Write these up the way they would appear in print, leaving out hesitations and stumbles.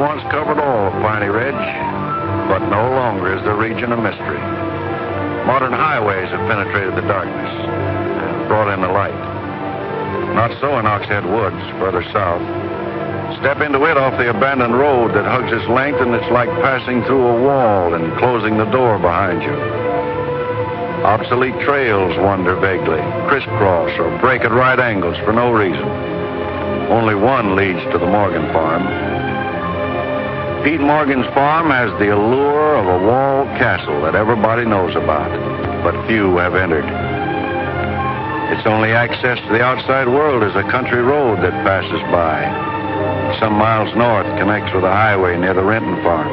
once covered all of Piney Ridge, but no longer is the region a mystery. Modern highways have penetrated the darkness and brought in the light. Not so in Oxhead Woods, further south. Step into it off the abandoned road that hugs its length, and it's like passing through a wall and closing the door behind you. Obsolete trails wander vaguely, crisscross or break at right angles for no reason. Only one leads to the Morgan farm. Pete Morgan's farm has the allure of a walled castle that everybody knows about, but few have entered. Its only access to the outside world is a country road that passes by. Some miles north connects with a highway near the Renton farm.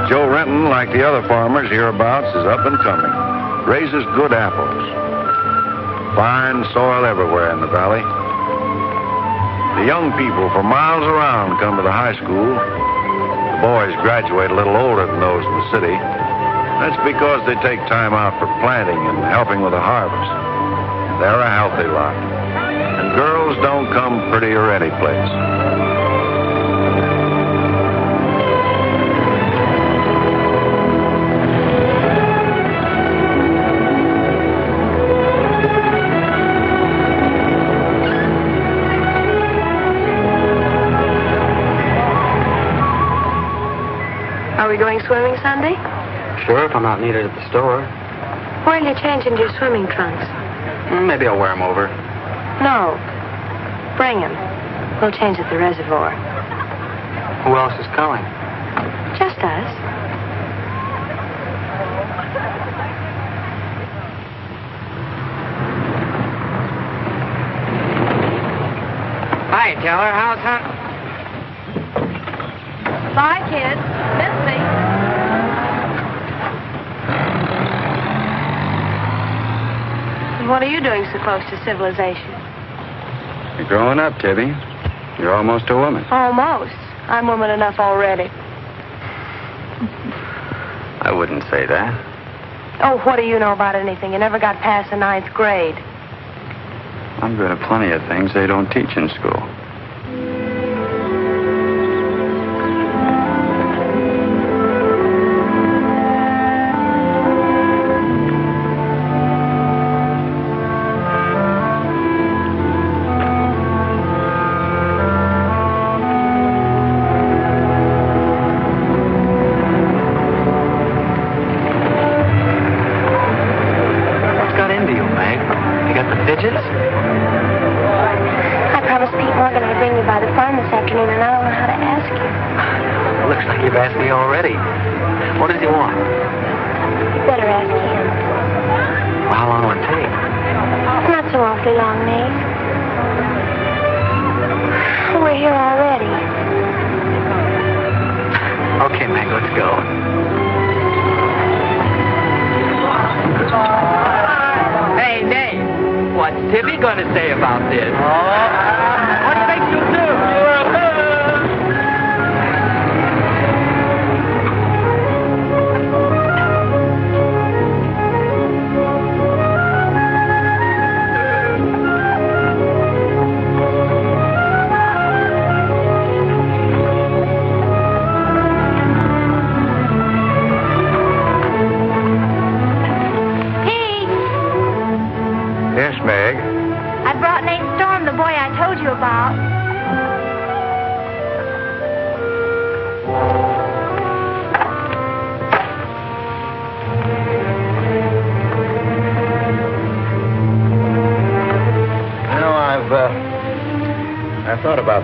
Joe Renton, like the other farmers hereabouts, is up and coming. Raises good apples. Fine soil everywhere in the valley. The young people for miles around come to the high school. The boys graduate a little older than those in the city. That's because they take time out for planting and helping with the harvest. They're a healthy lot. And girls don't come prettier any place. Are we going swimming Sunday? Sure, if I'm not needed at the store. Where'll you change into your swimming trunks? Maybe I'll wear them over. No. Bring them. We'll change at the reservoir. Who else is coming? Just us. Hi, Teller. How's that? Bye, kids. Miss me. What are you doing so close to civilization? You're growing up, Tibby. You're almost a woman. Almost. I'm woman enough already. I wouldn't say that. Oh, what do you know about anything? You never got past the 9th grade. I'm good at plenty of things they don't teach in school.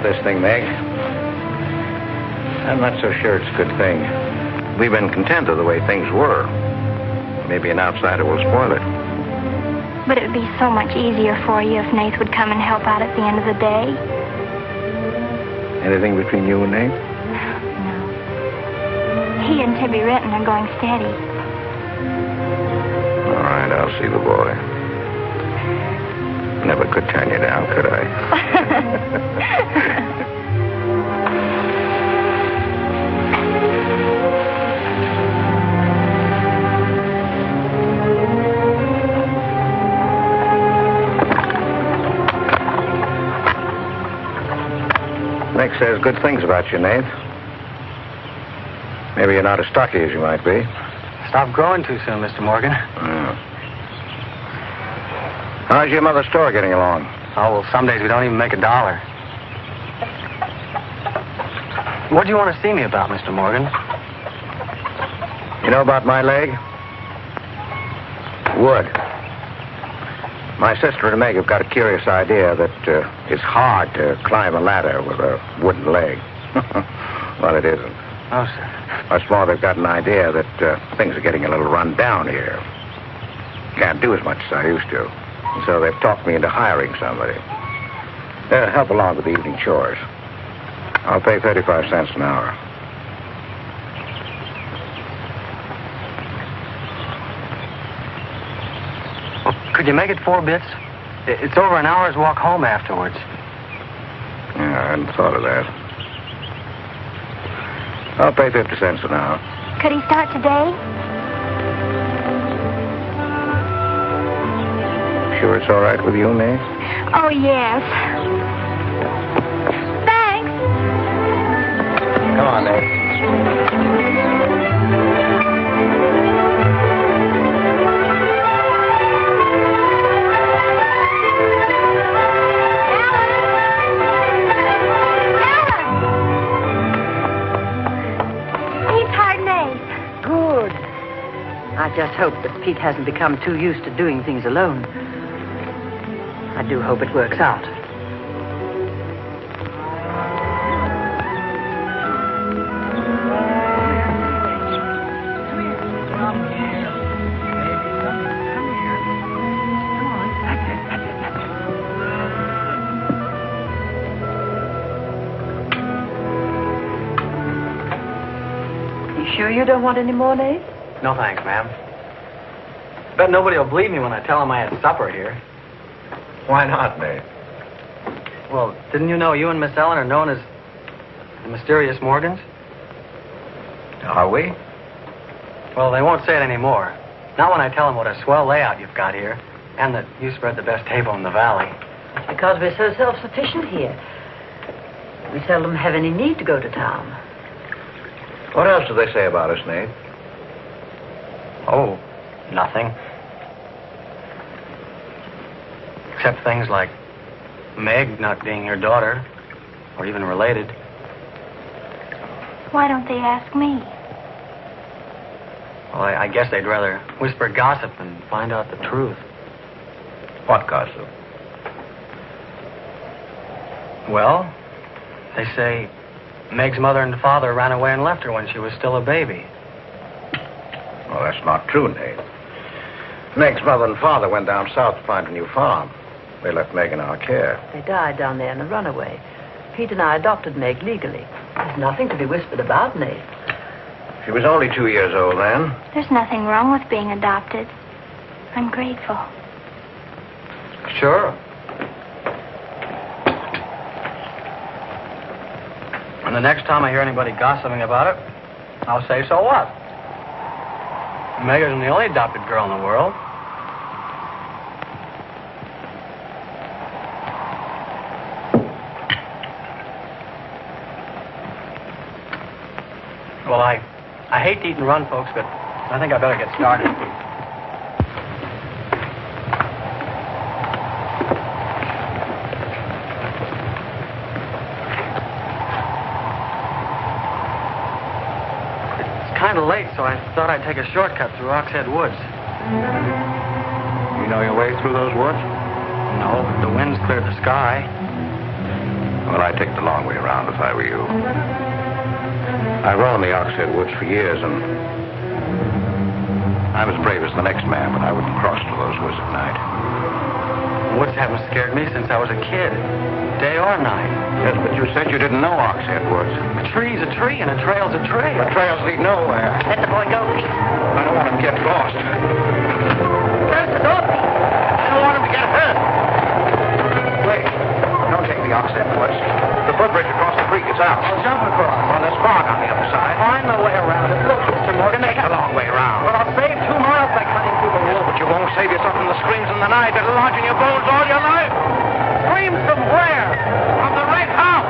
This thing, Meg. I'm not so sure it's a good thing. We've been content of the way things were. Maybe an outsider will spoil it. But it would be so much easier for you if Nath would come and help out at the end of the day. Anything between you and Nath? No. He and Tibby Renton are going steady. All right, I'll see the boy. Never could turn you down, could I? Nick says good things about you, Nate. Maybe you're not as stocky as you might be. Stop growing too soon, Mr. Morgan. Yeah. How's your mother's store getting along? Oh, well, some days we don't even make $1. What do you want to see me about, Mr. Morgan? You know about my leg? Wood. My sister and Meg have got a curious idea that it's hard to climb a ladder with a wooden leg. Well, it isn't. Oh, sir. Much more, they've got an idea that things are getting a little run down here. Can't do as much as I used to. And so they've talked me into hiring somebody. Help along with the evening chores. I'll pay 35 cents an hour. Well, could you make it 4 bits? It's over an hour's walk home afterwards. Yeah, I hadn't thought of that. I'll pay 50 cents an hour. Could he start today? Sure it's all right with you, Nate? Oh, yes. Thanks. Come on, Nate. I just hope that Pete hasn't become too used to doing things alone. I do hope it works out. You sure you don't want any more, Nate? No, thanks, ma'am. Bet nobody will believe me when I tell them I had supper here. Why not, Nate? Well, didn't you know you and Miss Ellen are known as the mysterious Morgans? Are we? Well, they won't say it anymore. Not when I tell them what a swell layout you've got here, and that you spread the best table in the valley. It's because we're so self-sufficient here. We seldom have any need to go to town. What else do they say about us, Nate? Oh, nothing. Except things like Meg not being your daughter, or even related. Why don't they ask me? Well, I guess they'd rather whisper gossip than find out the truth. What gossip? Well, they say Meg's mother and father ran away and left her when she was still a baby. Well, that's not true, Nate. Meg's mother and father went down south to find a new farm. They left Meg in our care. They died down there in a runaway. Pete and I adopted Meg legally. There's nothing to be whispered about, Nate. She was only 2 years old then. There's nothing wrong with being adopted. I'm grateful. Sure. And the next time I hear anybody gossiping about it, I'll say, so what? Meg isn't the only adopted girl in the world. Well, I hate to eat and run, folks, but I think I better get started. It's kind of late, so I thought I'd take a shortcut through Oxhead Woods. You know your way through those woods? No, the wind's cleared the sky. Well, I'd take the long way around if I were you. I've roamed the Oxhead Woods for years, and I'm as brave as the next man, but I wouldn't cross to those woods at night. Woods haven't scared me since I was a kid, day or night. Yes, but you said you didn't know Oxhead Woods. A tree's a tree, and a trail's a trail. The trails lead nowhere. Let the boy go, Pete. I don't want him to get lost. Close the door, Pete. I don't want him to get hurt. Wait, don't take the Oxhead Woods. The footbridge across the creek is out. I'll jump across. Well, there's fog on the other side. Find my way around it. Look, Mr. Morgan, Take the long way around. Well, I'll save 2 miles by cutting through the woods. But you won't save yourself from the screams in the night that'll lodge in your bones all your life. Screams from where? From the right house.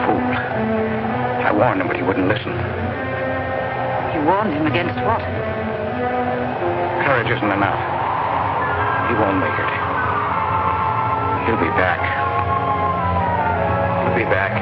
fool. I warned him, but he wouldn't listen. You warned him against what? Courage isn't enough. He won't make it. He'll be back. He'll be back.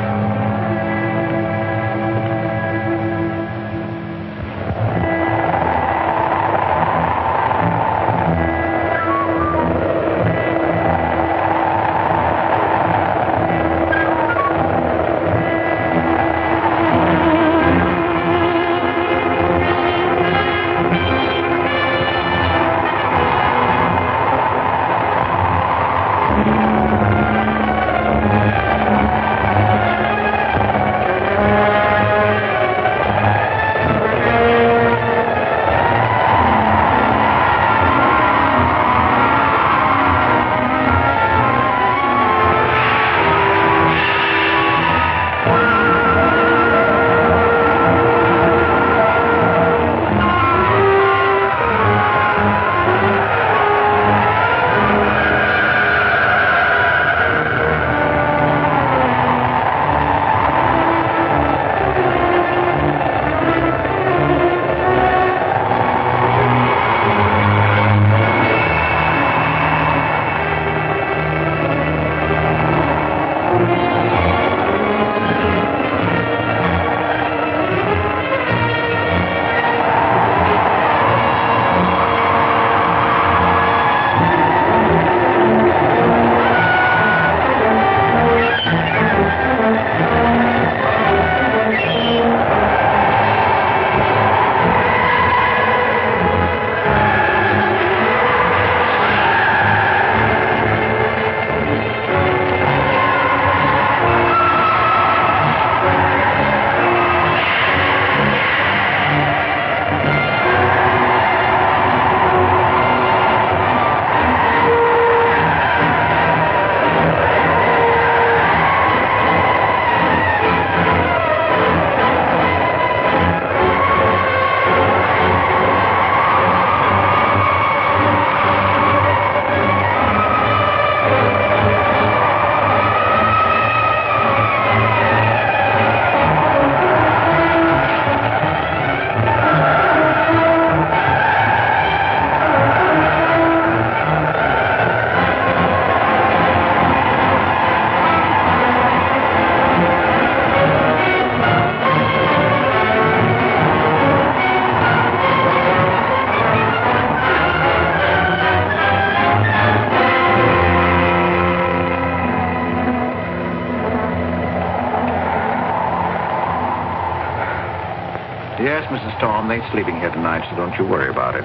Yes, Mrs. Storm, they ain't sleeping here tonight, so don't you worry about it.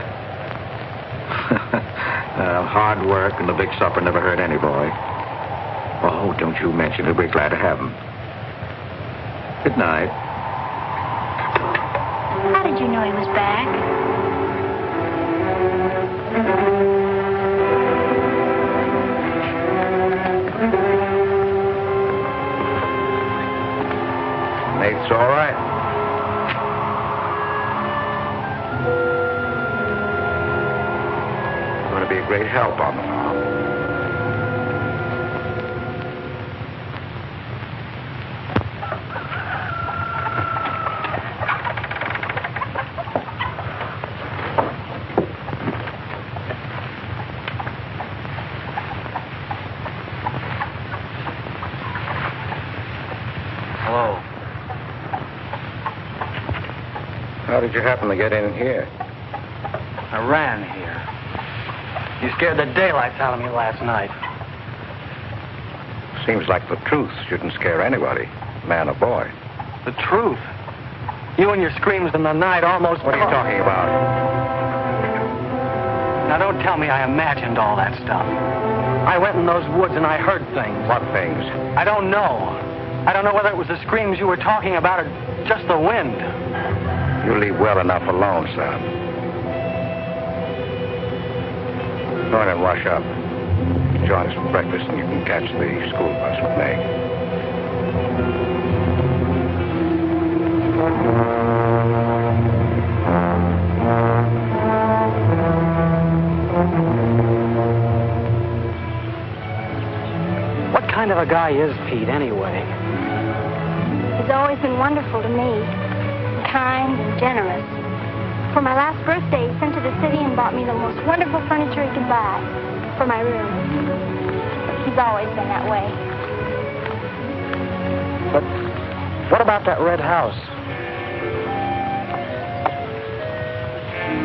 Hard work and the big supper never hurt any boy. Oh, don't you mention it. We're glad to have him. Good night. How did you know he was back? Nate's all right. Going to be a great help on the farm. Hello. How did you happen to get in here? I ran here. You scared the daylights out of me last night. Seems like the truth shouldn't scare anybody, man or boy. The truth? You and your screams in the night almost... What are you talking about? Now, don't tell me I imagined all that stuff. I went in those woods and I heard things. What things? I don't know. I don't know whether it was the screams you were talking about or just the wind. You leave well enough alone, son. Go in and wash up. Join us for breakfast and you can catch the school bus with Meg. What kind of a guy is Pete, anyway? He's always been wonderful to me, kind and generous. For my last birthday, he sent to the city and bought me the most wonderful furniture he could buy for my room. He's always been that way. But what about that red house?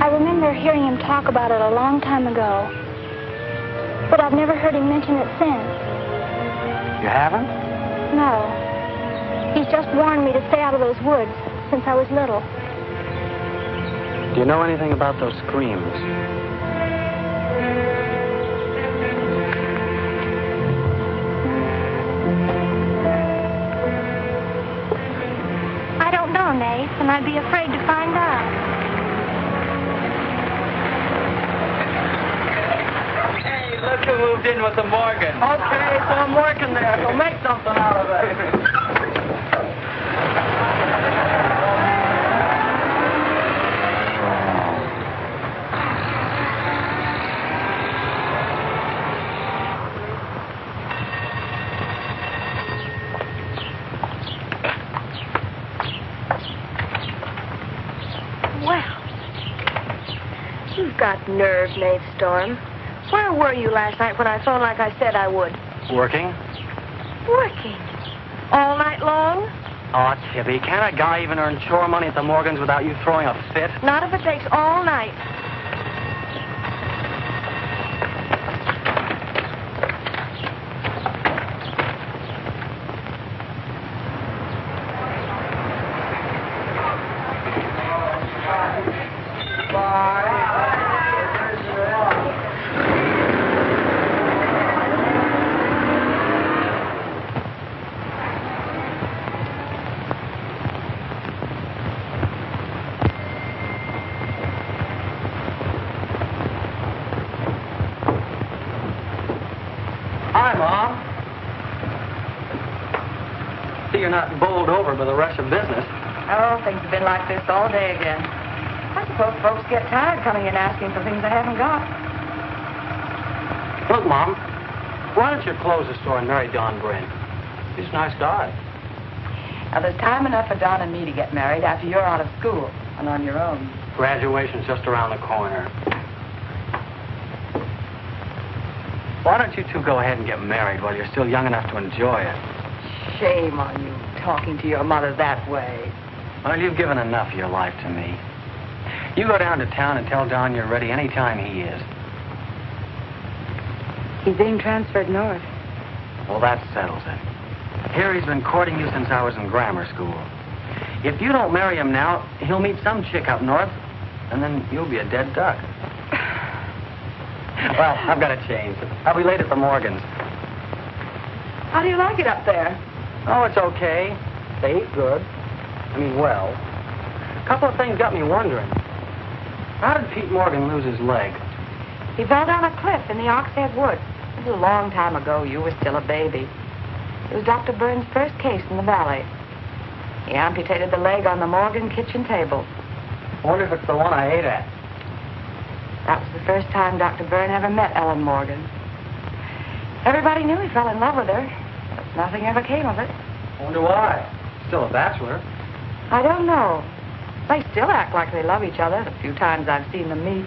I remember hearing him talk about it a long time ago, but I've never heard him mention it since. You haven't? No. He's just warned me to stay out of those woods since I was little. Do you know anything about those screams? I don't know, Nath, and I'd be afraid to find out. Hey, look who moved in with the Morgan. Okay, so I'm working there. So make something out of it. Got nerve, Nate Storm. Where were you last night when I phoned like I said I would? Working? Working? All night long? Oh, Tibby, can't a guy even earn chore money at the Morgans without you throwing a fit? Not if it takes all night. You're not bowled over by the rush of business. Oh, things have been like this all day again. I suppose folks get tired coming in asking for things they haven't got. Look, Mom, why don't you close the store and marry Don Bryn? He's a nice guy. Now, there's time enough for Don and me to get married after you're out of school and on your own. Graduation's just around the corner. Why don't you two go ahead and get married while you're still young enough to enjoy it? Shame on you, talking to your mother that way. Well, you've given enough of your life to me. You go down to town and tell Don you're ready any time he is. He's being transferred north. Well, that settles it. Here he's been courting you since I was in grammar school. If you don't marry him now, he'll meet some chick up north, and then you'll be a dead duck. Well, I've got to change. I'll be late at the Morgans. How do you like it up there? Oh, it's okay. They eat good. I mean, well. A couple of things got me wondering. How did Pete Morgan lose his leg? He fell down a cliff in the Oxhead Woods. It was a long time ago. You were still a baby. It was Dr. Burns' first case in the valley. He amputated the leg on the Morgan kitchen table. I wonder if it's the one I ate at. That was the first time Dr. Byrne ever met Ellen Morgan. Everybody knew he fell in love with her, but nothing ever came of it. I wonder why. Still a bachelor. I don't know. They still act like they love each other, the few times I've seen them meet.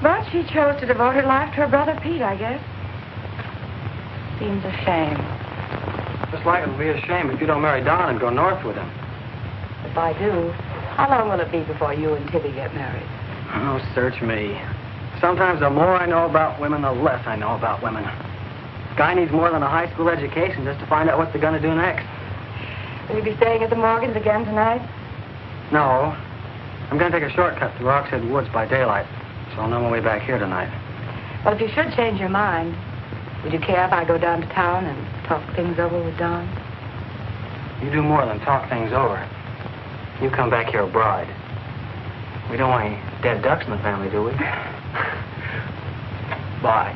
But she chose to devote her life to her brother Pete, I guess. Seems a shame. Just like it would be a shame if you don't marry Don and go north with him. If I do, how long will it be before you and Tibby get married? Oh, search me. Sometimes the more I know about women, the less I know about women. Guy needs more than a high school education just to find out what they're going to do next. Will you be staying at the Morgans again tonight? No. I'm going to take a shortcut through Oxhead Woods by daylight, so I'll know my way back here tonight. Well, if you should change your mind, would you care if I go down to town and talk things over with Don? You do more than talk things over. You come back here a bride. We don't want any dead ducks in the family, do we? Bye.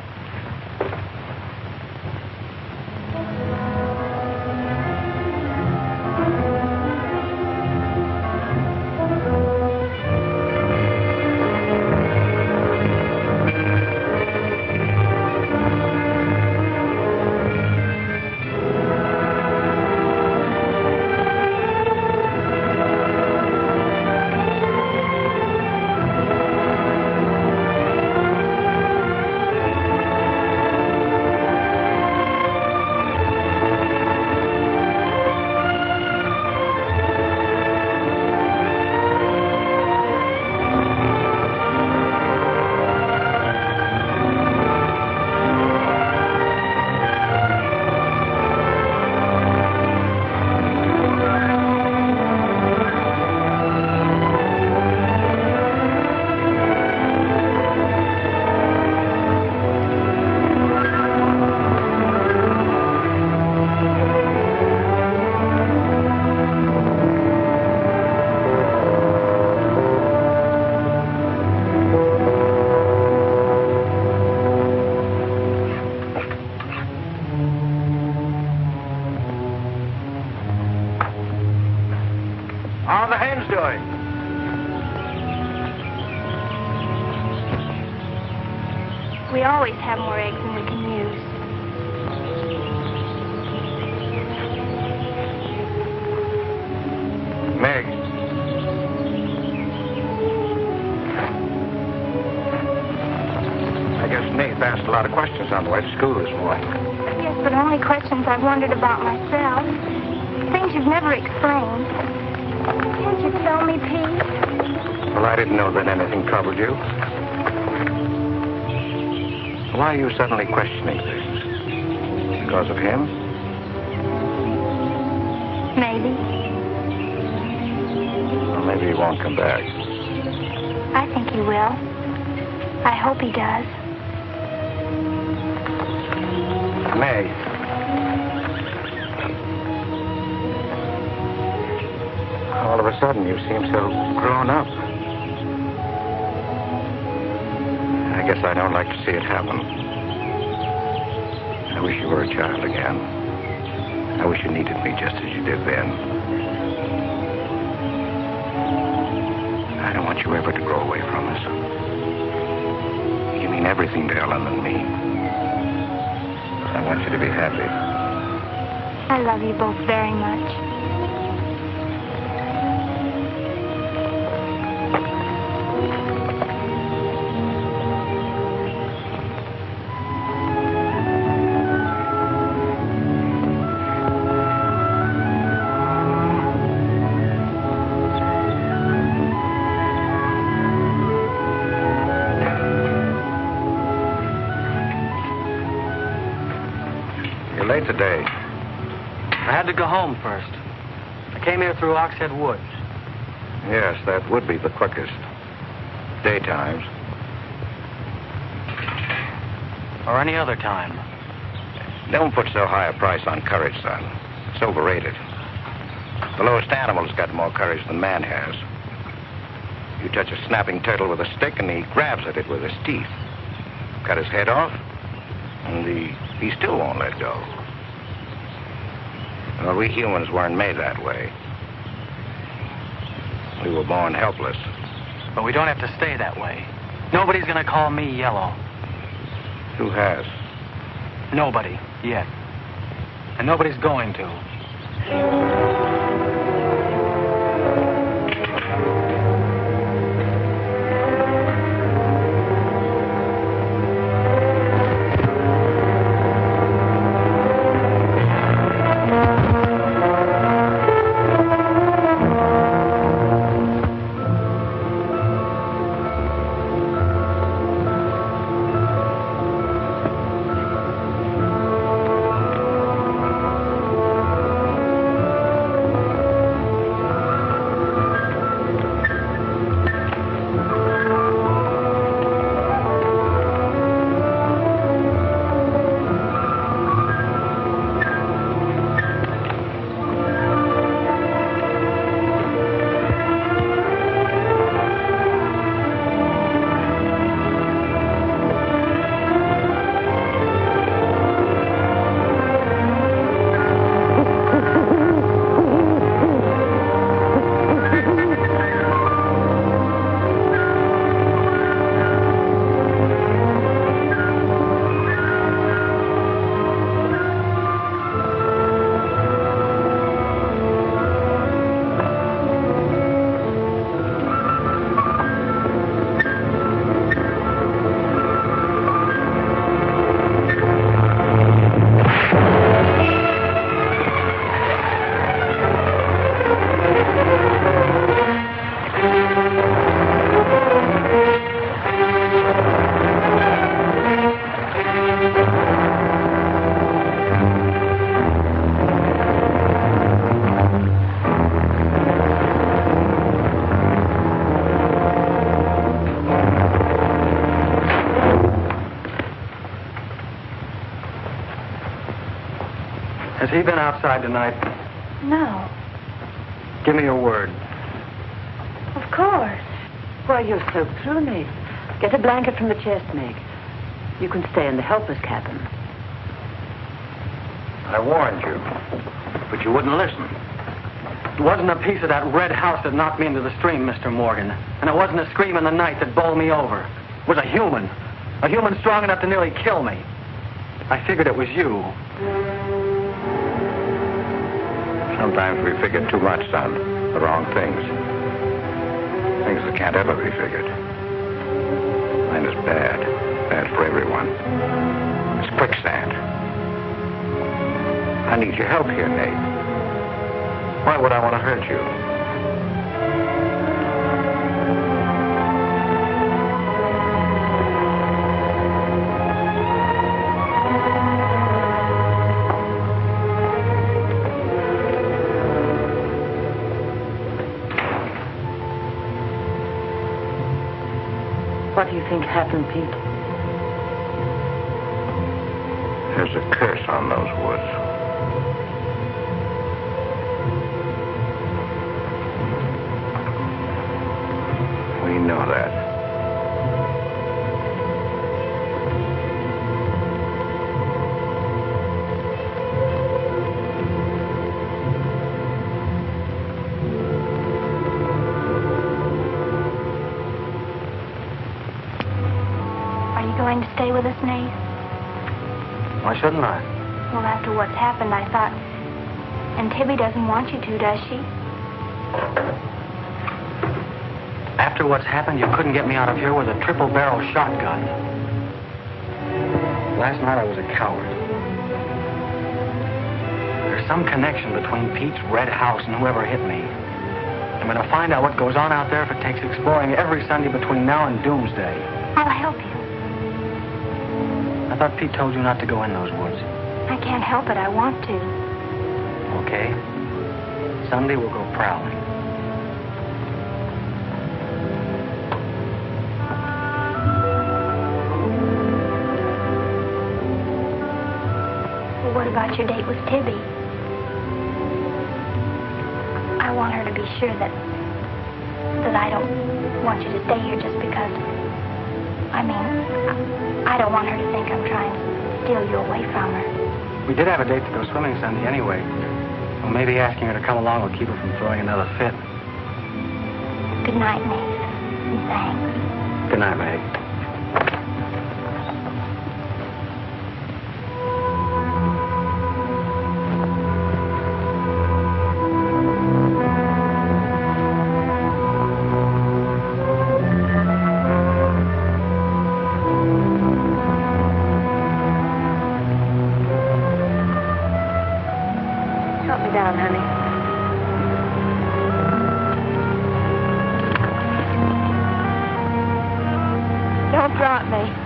How are the hens doing? We always have more eggs than we can use. Meg. I guess Nate asked a lot of questions on the way to school this morning. Yes, but only questions I've wondered about myself. Things you've never explained. Can't you tell me, Pete? Well, I didn't know that anything troubled you. Why are you suddenly questioning things? Because of him? Maybe. Well, maybe he won't come back. I think he will. I hope he does. Meg. All of a sudden, you seem so grown up. I guess I don't like to see it happen. I wish you were a child again. I wish you needed me just as you did then. I don't want you ever to grow away from us. You mean everything to Ellen and me. I want you to be happy. I love you both very much. Late today. I had to go home first. I came here through Oxhead Woods. Yes, that would be the quickest. Daytimes. Or any other time. Don't put so high a price on courage, son. It's overrated. The lowest animal's got more courage than man has. You touch a snapping turtle with a stick and he grabs at it with his teeth. Cut his head off, and he still won't let go. Well, we humans weren't made that way. We were born helpless. But we don't have to stay that way. Nobody's gonna call me yellow. Who has? Nobody, yet. And nobody's going to. Has he been outside tonight? No. Give me your word. Of course. Why, you're soaked through, Nate. Get a blanket from the chest, Meg. You can stay in the helper's cabin. I warned you, but you wouldn't listen. It wasn't a piece of that red house that knocked me into the stream, Mr. Morgan. And it wasn't a scream in the night that bowled me over. It was a human strong enough to nearly kill me. I figured it was you. Sometimes we figure too much, son. The wrong things. Things that can't ever be figured. Mine is bad. Bad for everyone. It's quicksand. I need your help here, Nate. Why would I want to hurt you? What do you think happened, Pete? There's a curse on those woods. We know that. Are you going to stay with us, Nate? Why shouldn't I? Well, after what's happened, I thought... And Tibby doesn't want you to, does she? After what's happened, you couldn't get me out of here with a triple-barrel shotgun. Last night I was a coward. There's some connection between Pete's red house and whoever hit me. I'm going to find out what goes on out there if it takes exploring every Sunday between now and doomsday. I'll help you. I thought Pete told you not to go in those woods. I can't help it. I want to. Okay. Sunday we'll go prowling. Well, what about your date with Tibby? I want her to be sure that I don't want you to stay here just because... I don't want her to think I'm trying to steal you away from her. We did have a date to go swimming Sunday anyway. Well, maybe asking her to come along will keep her from throwing another fit. Good night, Nate. And thanks. Good night, Meg.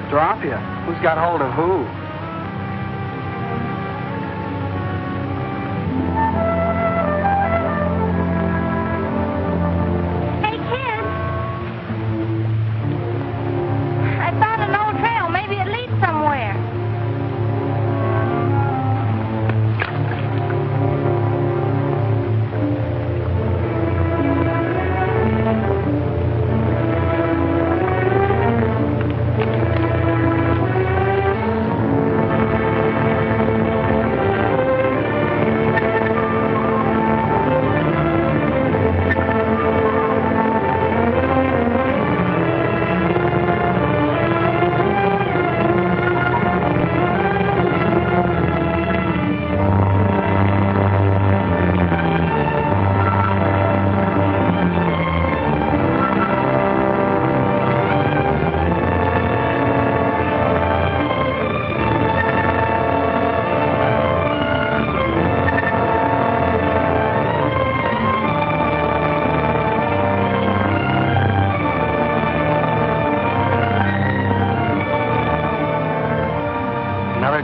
Drop you? Who's got hold of who? Hey, kids! I found an old trail. Maybe it leads somewhere.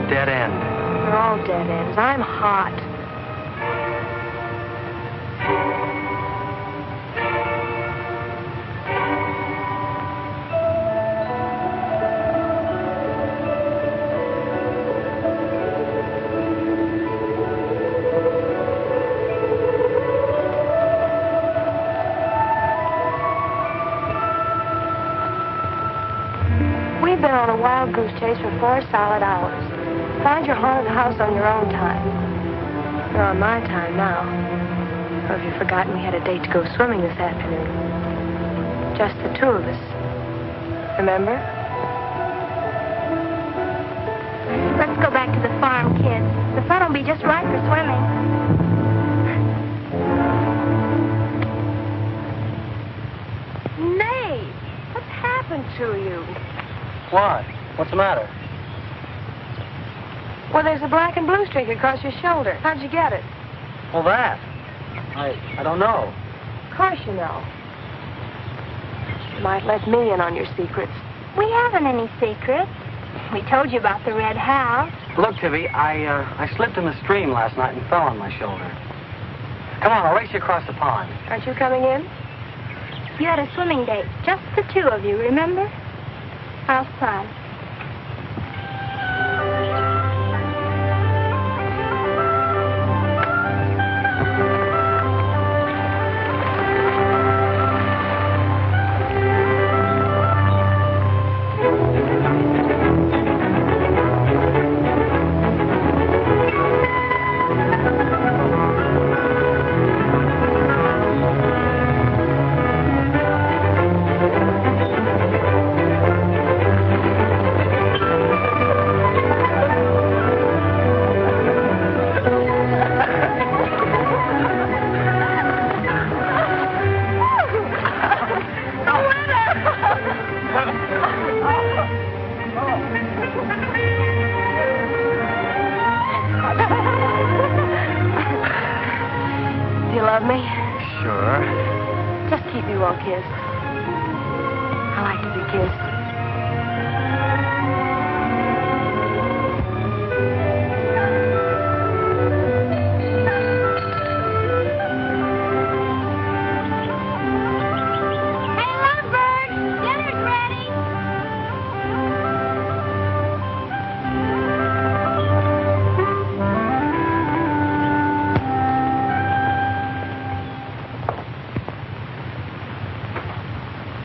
Dead end. They're all dead ends. I'm hot. We've been on a wild goose chase for 4 solid hours. Find your haunted house on your own time. You're on my time now. Or have you forgotten we had a date to go swimming this afternoon? Just the two of us. Remember? Let's go back to the farm, kids. The sun will be just right for swimming. Nate, what's happened to you? What? What's the matter? Well, there's a black and blue streak across your shoulder. How'd you get it? Well, that. I don't know. Of course you know. You might let me in on your secrets. We haven't any secrets. We told you about the red house. Look, Tibby, I slipped in the stream last night and fell on my shoulder. Come on, I'll race you across the pond. Aren't you coming in? You had a swimming date, just the two of you, remember? How's fun?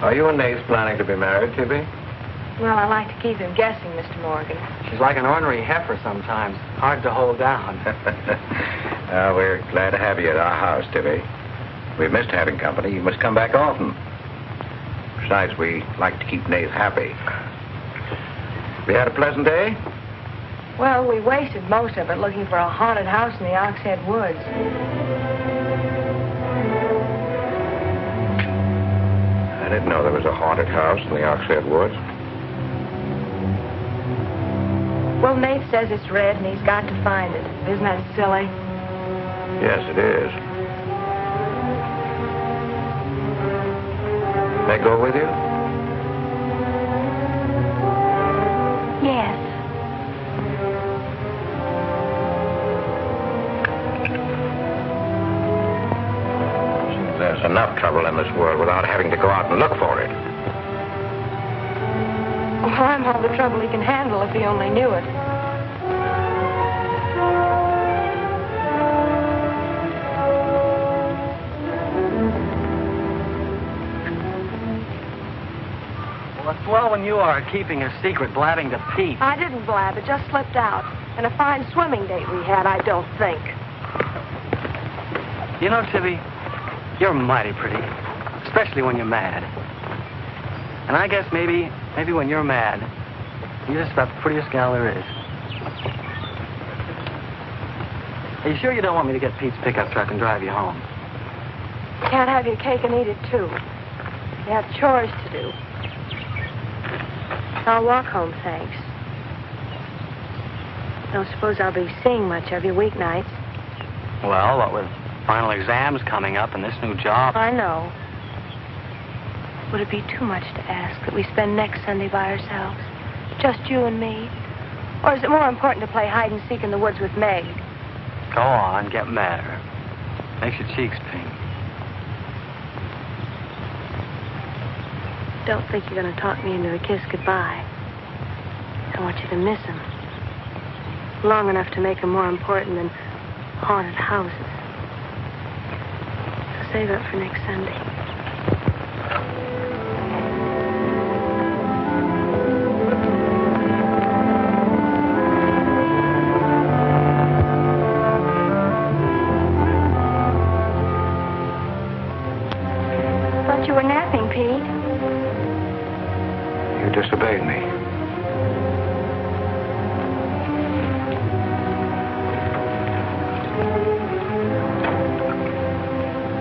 Are you and Nate planning to be married, Tibby? Well, I like to keep him guessing, Mr. Morgan. She's like an ornery heifer sometimes. Hard to hold down. We're glad to have you at our house, Tibby. We've missed having company. You must come back often. Besides, we like to keep Nate happy. We had a pleasant day? Well, we wasted most of it looking for a haunted house in the Oxhead Woods. I didn't know there was a haunted house in the Oxhead Woods. Well, Nate says it's red and he's got to find it. Isn't that silly? Yes, it is. May I go with you? Yes. There's enough trouble in this world without having to go out and look for it. Well, I'm all the trouble he can handle if he only knew it. Well, it's swell when you are keeping a secret, blabbing to Pete. I didn't blab. It just slipped out. And a fine swimming date we had, I don't think. You know, Tibby, you're mighty pretty, especially when you're mad. And I guess maybe when you're mad, you're just about the prettiest gal there is. Are you sure you don't want me to get Pete's pickup truck and drive you home? Can't have your cake and eat it, too. You have chores to do. I'll walk home, thanks. Don't suppose I'll be seeing much of you weeknights. Well, what with final exams coming up and this new job. I know. Would it be too much to ask that we spend next Sunday by ourselves? Just you and me? Or is it more important to play hide and seek in the woods with Meg? Go on, get madder. Makes your cheeks pink. Don't think you're going to talk me into a kiss goodbye. I want you to miss him. Long enough to make him more important than haunted houses. So save up for next Sunday. thought you were napping, Pete. You disobeyed me.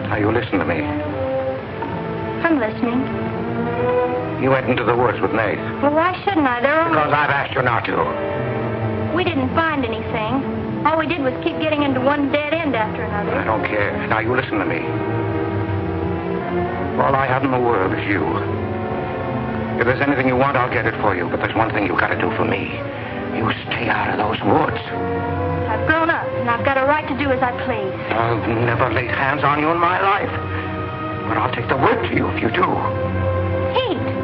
Now, you listen to me. I'm listening. You went into the woods with Nate. Well, why shouldn't I? Because I've asked you not to. We didn't find anything. All we did was keep getting into one dead end after another. I don't care. Now, you listen to me. All I have in the world is you. If there's anything you want, I'll get it for you. But there's one thing you've got to do for me. You stay out of those woods. I've grown up, and I've got a right to do as I please. I've never laid hands on you in my life. But I'll take the word to you if you do. Pete!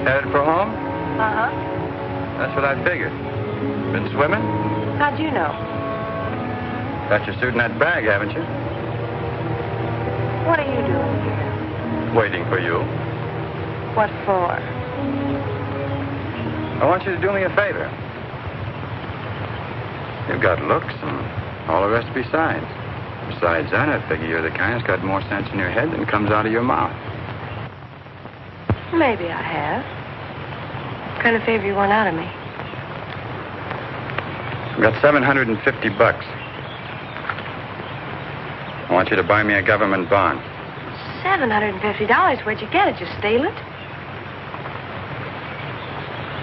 Headed for home? Uh-huh. That's what I figured. Been swimming? How'd you know? Got your suit in that bag, haven't you? What are you doing here? Waiting for you. What for? I want you to do me a favor. You've got looks and all the rest besides. Besides that, I figure you're the kind that's got more sense in your head than comes out of your mouth. Maybe I have. What kind of favor you want out of me? I've got $750. I want you to buy me a government bond. $750? Where'd you get it? You steal it?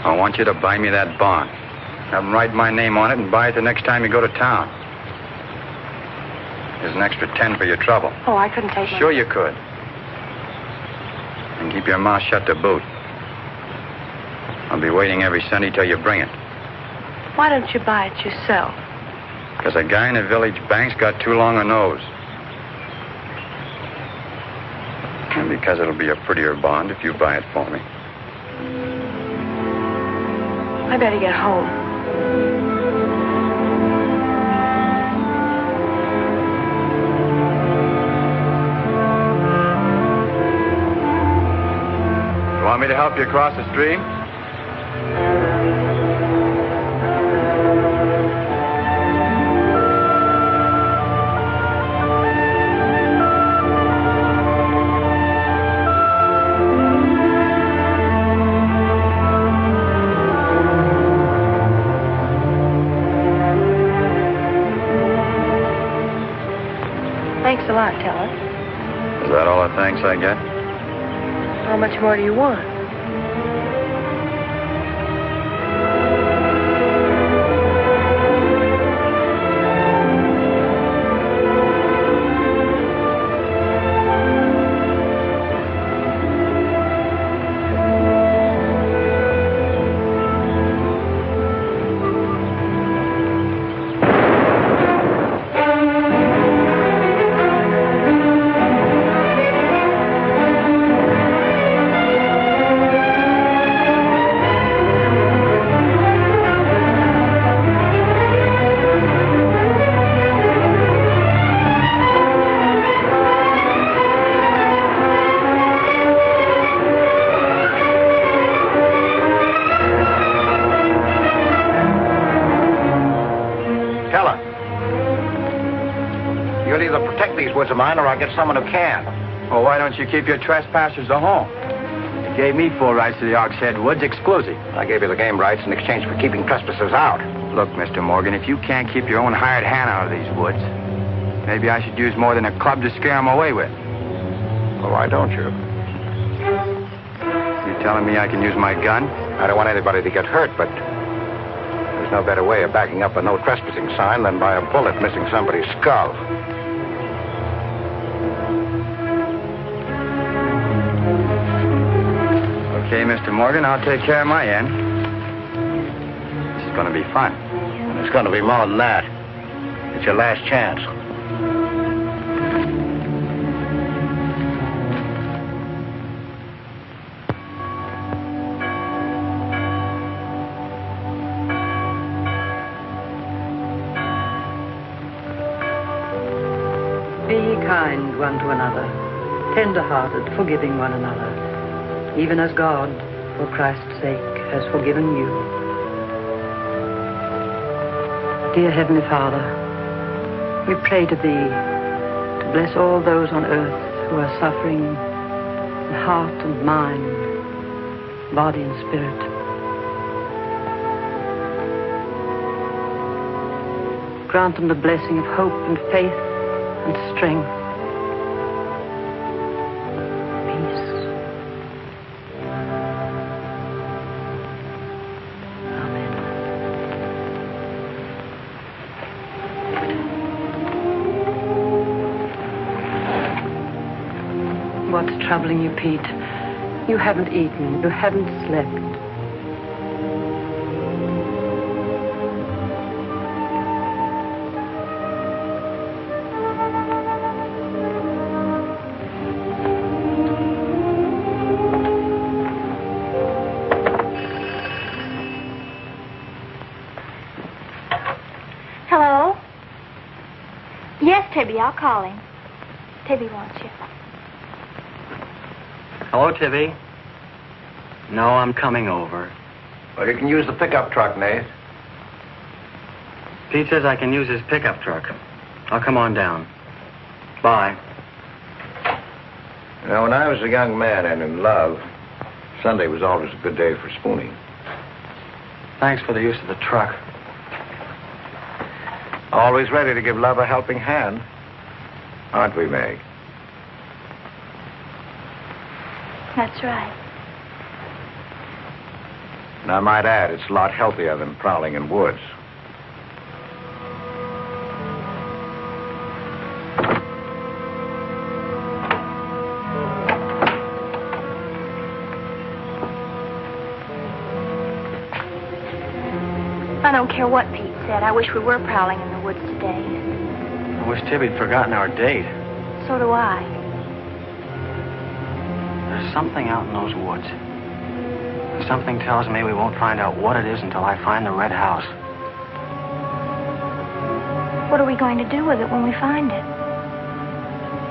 I want you to buy me that bond. Have them write my name on it and buy it the next time you go to town. There's an extra 10 for your trouble. Oh, I couldn't take it. Sure you could. And keep your mouth shut to boot. I'll be waiting every Sunday till you bring it. Why don't you buy it yourself? Because a guy in the village bank's got too long a nose. And because it'll be a prettier bond if you buy it for me. I better get home. You want me to help you across the stream? Thanks a lot, Teller. Is that all the thanks I get? How much more do you want? Woods of mine, or I'll get someone who can. Well, why don't you keep your trespassers at home? You gave me full rights to the Ox Head Woods exclusive. I gave you the game rights in exchange for keeping trespassers out. Look, Mr. Morgan, if you can't keep your own hired hand out of these woods, maybe I should use more than a club to scare them away with. Well, why don't you? You telling me I can use my gun? I don't want anybody to get hurt, but there's no better way of backing up a no trespassing sign than by a bullet missing somebody's skull. Okay, Mr. Morgan, I'll take care of my end. This is going to be fun. It's going to be more than that. It's your last chance. Be kind one to another, tender-hearted, forgiving one another, even as God, for Christ's sake, has forgiven you. Dear Heavenly Father, we pray to Thee to bless all those on earth who are suffering in heart and mind, body and spirit. Grant them the blessing of hope and faith and strength. Peace. Amen. What's troubling you, Pete? You haven't eaten. You haven't slept. Hello? Yes, Tibby, I'll call him. Tibby wants you. Hello, Tibby. No, I'm coming over. Well, you can use the pickup truck, Nate. Pete says I can use his pickup truck. I'll come on down. Bye. You know, when I was a young man and in love, Sunday was always a good day for spooning. Thanks for the use of the truck. Always ready to give love a helping hand. Aren't we, Meg? That's right. And I might add, it's a lot healthier than prowling in woods. I don't care what Pete said. I wish we were prowling in the woods today. I wish Tibby'd forgotten our date. So do I. There's something out in those woods. Something tells me we won't find out what it is until I find the red house. What are we going to do with it when we find it?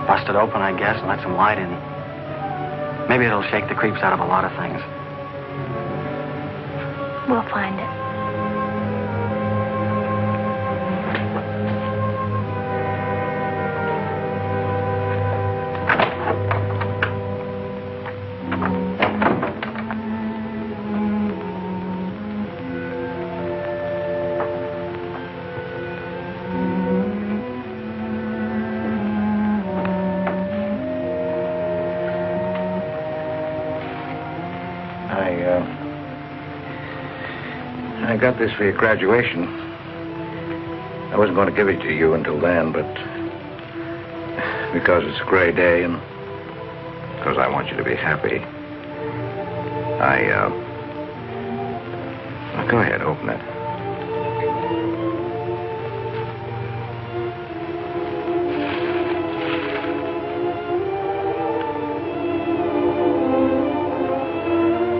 Bust it open, I guess, and let some light in. Maybe it'll shake the creeps out of a lot of things. We'll find it. I got this for your graduation. I wasn't going to give it to you until then, but because it's a gray day and because I want you to be happy, well, go ahead, open it.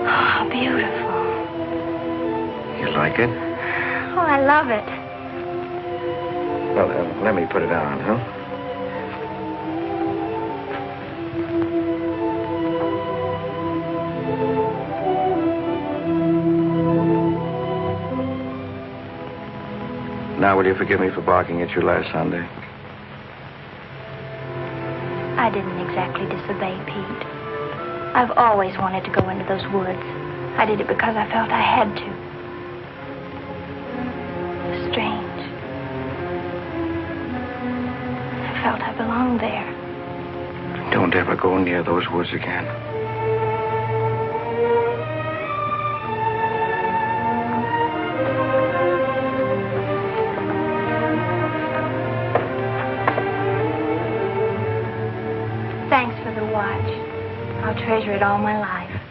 Oh, beautiful. Like it? Oh, I love it. Well, let me put it on, huh? Now, will you forgive me for barking at you last Sunday? I didn't exactly disobey Pete. I've always wanted to go into those woods. I did it because I felt I had to. Strange. I felt I belonged there. Don't ever go near those woods again. Thanks for the watch. I'll treasure it all my life.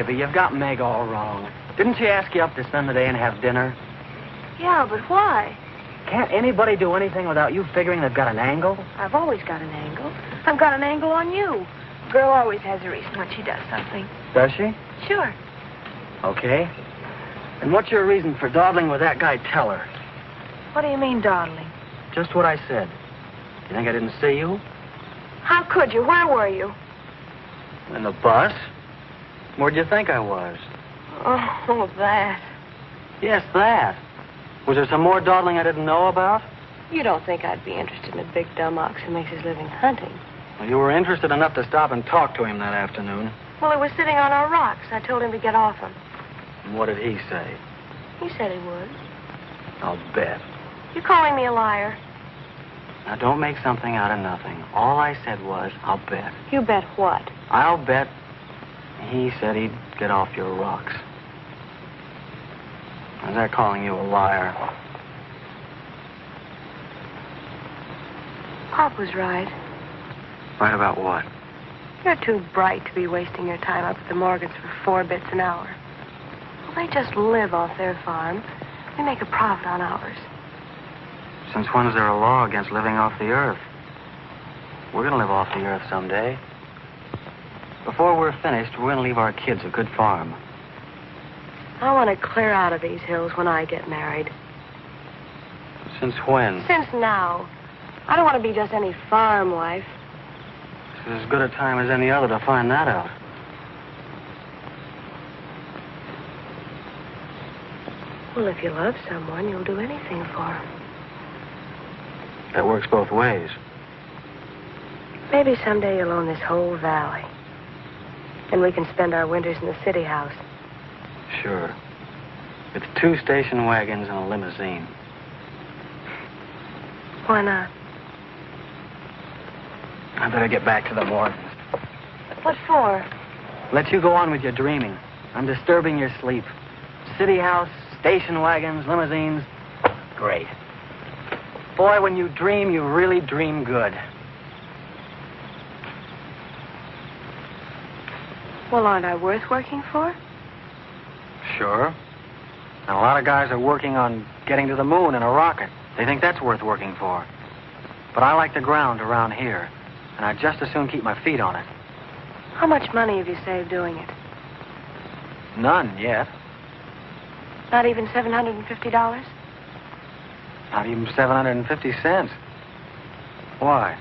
baby, you've got Meg all wrong. Didn't she ask you up to spend the day and have dinner? Yeah, but why? Can't anybody do anything without you figuring they've got an angle? I've always got an angle. I've got an angle on you. A girl always has a reason when she does something. Does she? Sure. Okay. And what's your reason for dawdling with that guy Teller? What do you mean, dawdling? Just what I said. You think I didn't see you? How could you? Where were you? In the bus? Where'd you think I was? Oh, that. Yes, that. Was there some more dawdling I didn't know about? You don't think I'd be interested in a big dumb ox who makes his living hunting? Well, you were interested enough to stop and talk to him that afternoon. Well, he was sitting on our rocks. I told him to get off them. And what did he say? He said he would. I'll bet. You're calling me a liar. Now, don't make something out of nothing. All I said was, I'll bet. You bet what? I'll bet he said he'd get off your rocks. Is that calling you a liar? Pop was right. Right about what? You're too bright to be wasting your time up at the Morgans for 4 bits an hour. Well, they just live off their farm. We make a profit on ours. Since when is there a law against living off the earth? We're going to live off the earth someday. Before we're finished, we're going to leave our kids a good farm. I want to clear out of these hills when I get married. Since when? Since now. I don't want to be just any farm wife. This is as good a time as any other to find that out. Well, if you love someone, you'll do anything for him. That works both ways. Maybe someday you'll own this whole valley. And we can spend our winters in the city house. Sure. With 2 station wagons and a limousine. Why not? I better get back to the Morgans. What for? Let you go on with your dreaming. I'm disturbing your sleep. City house, station wagons, limousines. Great. Boy, when you dream, you really dream good. Well, aren't I worth working for? Sure. And a lot of guys are working on getting to the moon in a rocket. They think that's worth working for. But I like the ground around here, and I'd just as soon keep my feet on it. How much money have you saved doing it? None yet. Not even $750? Not even 750 cents. Why?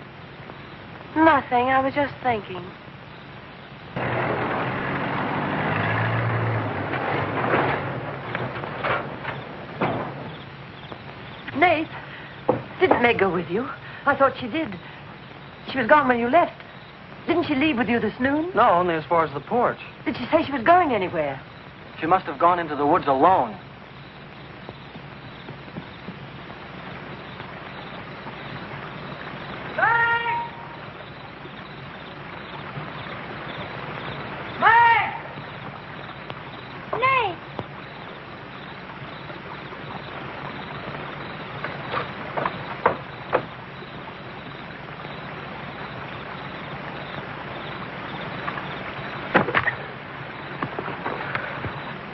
Nothing. I was just thinking. Nate, didn't Meg go with you? I thought she did. She was gone when you left. Didn't she leave with you this noon? No, only as far as the porch. Did she say she was going anywhere? She must have gone into the woods alone.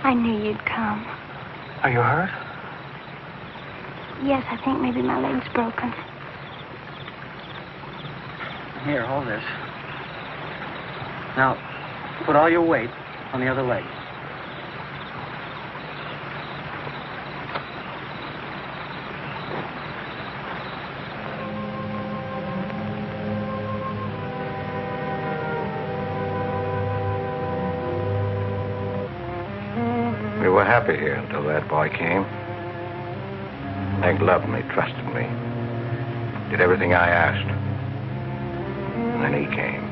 I knew you'd come. Are you hurt? Yes, I think maybe my leg's broken. Here, hold this. Now, put all your weight on the other leg. We were happy here until that boy came. Meg loved me, trusted me, did everything I asked. And then he came.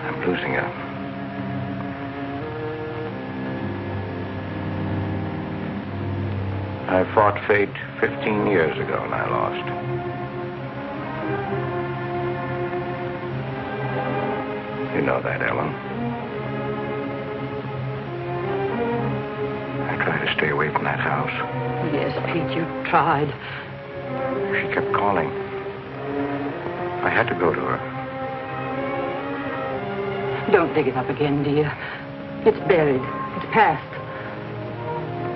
I'm losing her. I fought fate 15 years ago and I lost. You know that, Ellen. I tried to stay away from that house. Yes, Pete, you tried. She kept calling. I had to go to her. Don't dig it up again, dear. It's buried. It's past.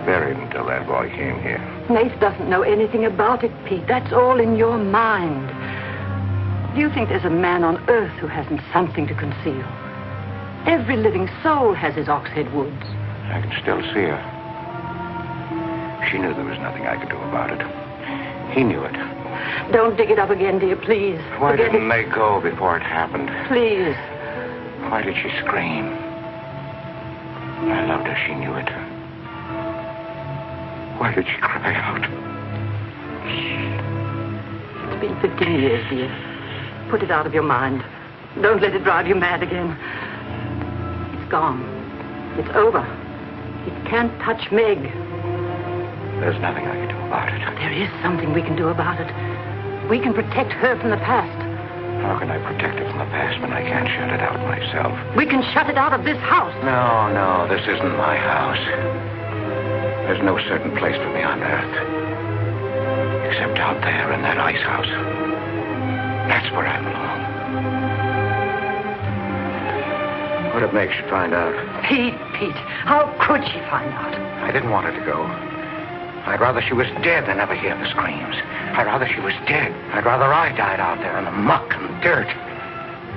Buried until that boy came here. Nath doesn't know anything about it, Pete. That's all in your mind. Do you think there's a man on earth who hasn't something to conceal? Every living soul has his Oxhead Woods. I can still see her. She knew there was nothing I could do about it. He knew it. Don't dig it up again, dear, please. Why Forget didn't it. they go before it happened? Please. Why did she scream? I loved her. She knew it. Why did she cry out? It's been 15 years, dear. Put it out of your mind. Don't let it drive you mad again. It's gone. It's over. It can't touch Meg. There's nothing I can do about it. There is something we can do about it. We can protect her from the past. How can I protect it from the past when I can't shut it out myself? We can shut it out of this house. No, this isn't my house. There's no certain place for me on earth. Except out there in that ice house. That's where I belong. What if Meg should find out? Pete, how could she find out? I didn't want her to go. I'd rather she was dead than ever hear the screams. I'd rather she was dead. I'd rather I died out there in the muck and dirt.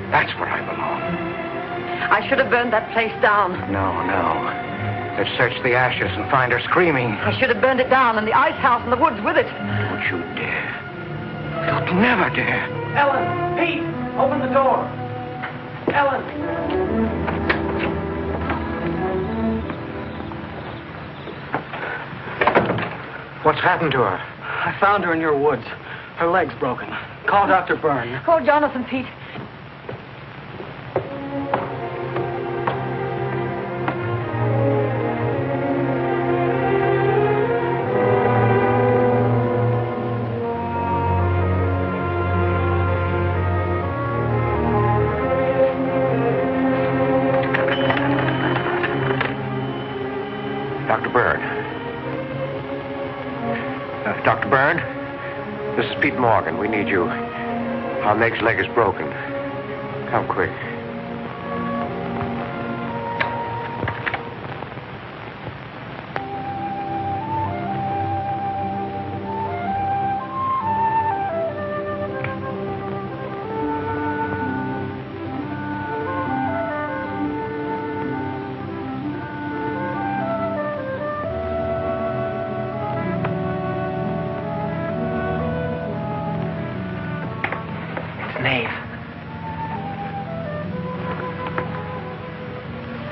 That's where I belong. I should have burned that place down. No. They'd search the ashes and find her screaming. I should have burned it down and the ice house in the woods with it. Don't you dare. You'd never dare. Ellen, Pete, open the door. Ellen. What's happened to her? I found her in your woods. Her leg's broken. Call Dr. Byrne. Call Jonathan, Pete. Dr. Byrne. Dr. Byrne, this is Pete Morgan. We need you. Our Meg's leg is broken. Come quick.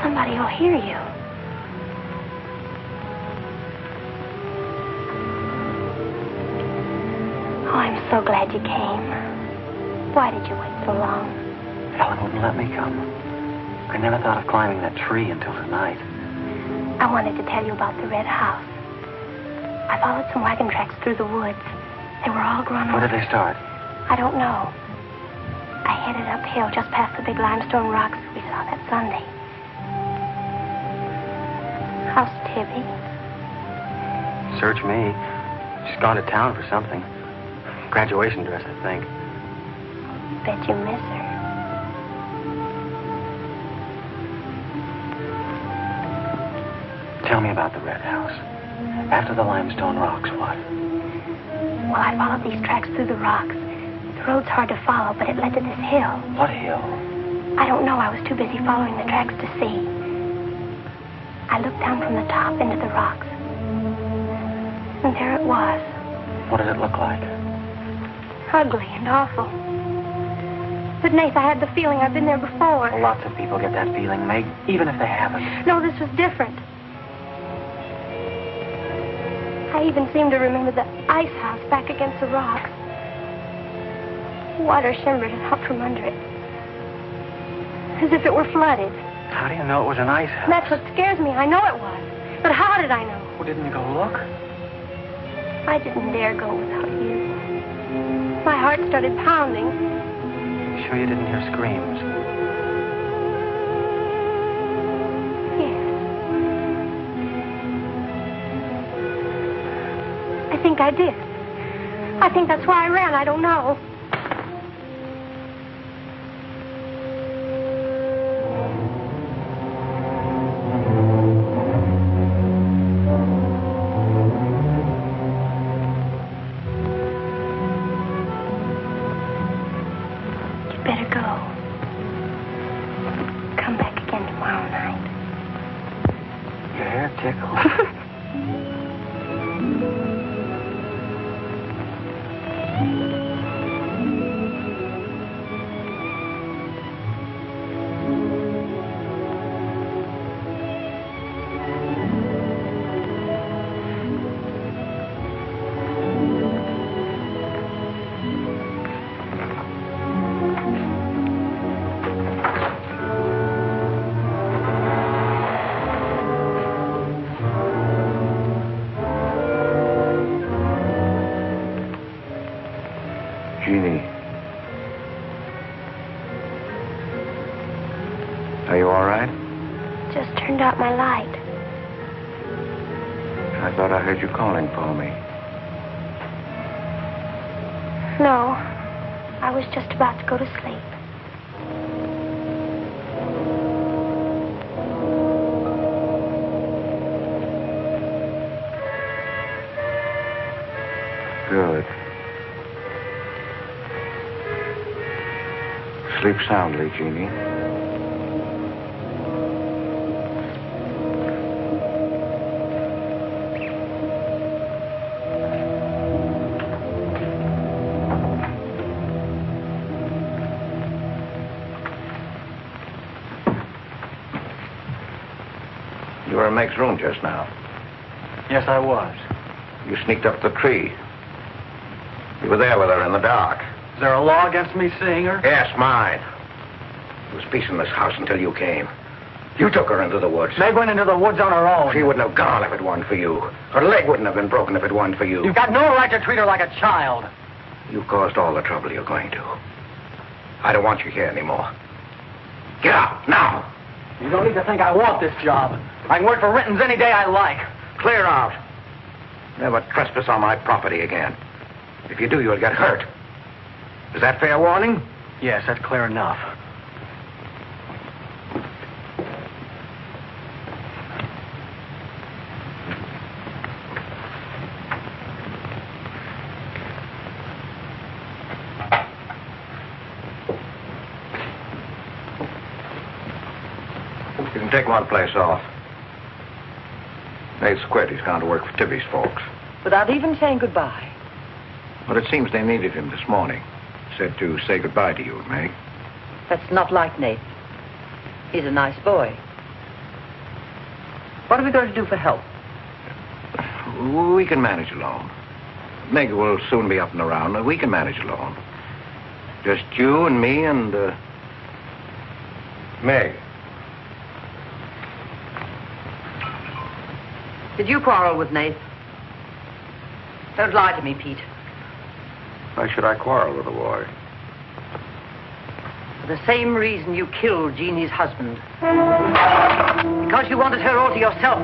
Somebody will hear you. Oh, I'm so glad you came. Why did you wait so long? Ellen wouldn't let me come. I never thought of climbing that tree until tonight. I wanted to tell you about the red house. I followed some wagon tracks through the woods. They were all grown Where over. did they start? I don't know. I headed uphill just past the big limestone rocks we saw that Sunday. How's Tibby? Search me. She's gone to town for something. Graduation dress, I think. Bet you miss her. Tell me about the red house. After the limestone rocks, what? Well, I followed these tracks through the rocks. The road's hard to follow, but it led to this hill. What hill? I don't know. I was too busy following the tracks to see. I looked down from the top into the rocks. And there it was. What did it look like? Ugly and awful. But, Nath, I had the feeling I've been there before. Well, lots of people get that feeling, Meg, even if they haven't. No, this was different. I even seem to remember the ice house back against the rocks. Water shimmered out from under it. As if it were flooded. How do you know it was an ice house? That's what scares me. I know it was. But how did I know? Well, didn't you go look? I didn't dare go without you. My heart started pounding. Sure you didn't hear screams? Yes. I think I did. I think that's why I ran. I don't know. tickle. Jeannie. Are you all right? Just turned out my light. I thought I heard you calling for me. No, I was just about to go to sleep. Good. Sleep soundly, Jeannie. You were in Meg's room just now. Yes, I was. You sneaked up the tree. You were there with her in the dark. Is there a law against me seeing her? Yes, mine. There was peace in this house until you came. You took her into the woods. Meg went into the woods on her own. She wouldn't have gone if it weren't for you. Her leg wouldn't have been broken if it weren't for you. You've got no right to treat her like a child. You caused all the trouble you're going to. I don't want you here anymore. Get out, now. You don't need to think I want this job. I can work for Renton's any day I like. Clear out. Never trespass on my property again. If you do, you'll get hurt. Is that fair warning? Yes, that's clear enough. You can take one place off. Nate's quit. He's gone to work for Tibby's folks. Without even saying goodbye. But it seems they needed him this morning. Said to say goodbye to you, Meg. That's not like Nate. He's a nice boy. What are we going to do for help? We can manage alone. Meg will soon be up and around. We can manage alone. Just you and me and, Meg. Did you quarrel with Nate? Don't lie to me, Pete. Why should I quarrel with a boy? For the same reason you killed Jeannie's husband. Because you wanted her all to yourself.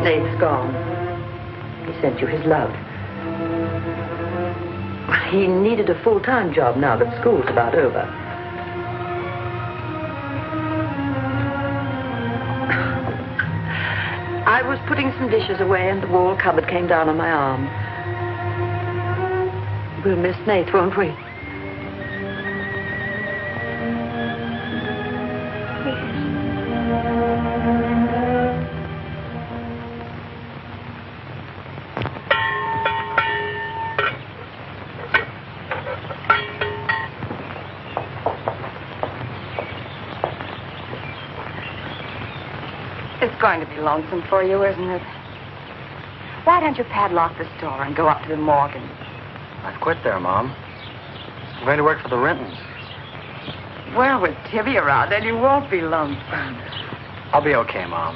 Nate's gone. He sent you his love. He needed a full-time job now that school's about over. I was putting some dishes away and the wall cupboard came down on my arm. We'll miss Nate, won't we? It's going to be lonesome for you, isn't it? Why don't you padlock the store and go up to the Morgan? I've quit there, Mom. I'm going to work for the Rentons. Well, with Tibby around, then you won't be lonesome. I'll be okay, Mom.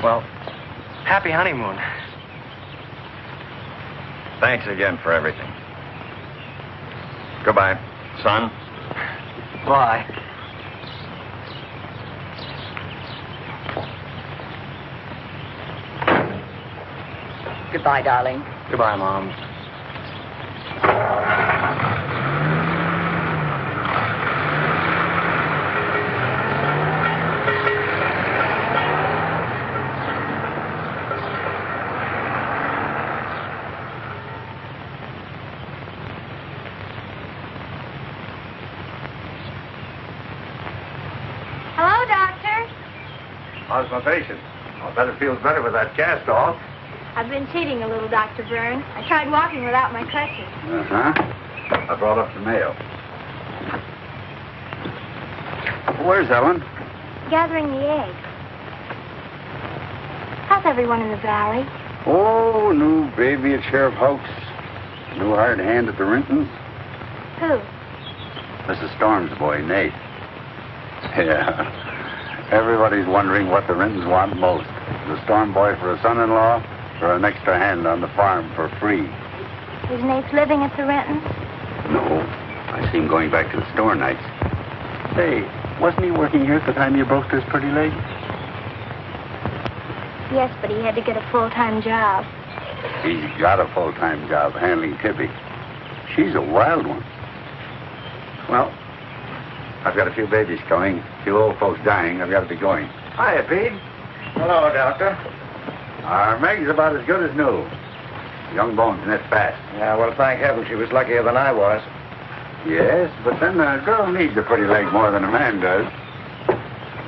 Well, happy honeymoon. Thanks again for everything. Goodbye, son. Bye. Goodbye, darling. Goodbye, Mom. Hello, Doctor. How's my patient? I'll bet it feels better with that cast off. I've been cheating a little, Dr. Byrne. I tried walking without my crutches. Uh-huh. I brought up the mail. Where's Ellen? Gathering the eggs. How's everyone in the valley? Oh, new baby at Sheriff Hoke's. New hired hand at the Rintons. Who? Mrs. Storm's boy, Nate. Yeah. Everybody's wondering what the Rintons want most. The Storm boy for a son-in-law or an extra hand on the farm for free. Is Nate living at the Rentons? No. I see him going back to the store nights. Say, wasn't he working here at the time you broke this pretty leg? Yes, but he had to get a full-time job. He's got a full-time job handling Tippy. She's a wild one. Well, I've got a few babies coming, a few old folks dying. I've got to be going. Hiya, Pete. Hello, Doctor. Our Meg's about as good as new. Young bones knit fast. Yeah, well, thank heaven she was luckier than I was. Yes, but then a girl needs a pretty leg more than a man does.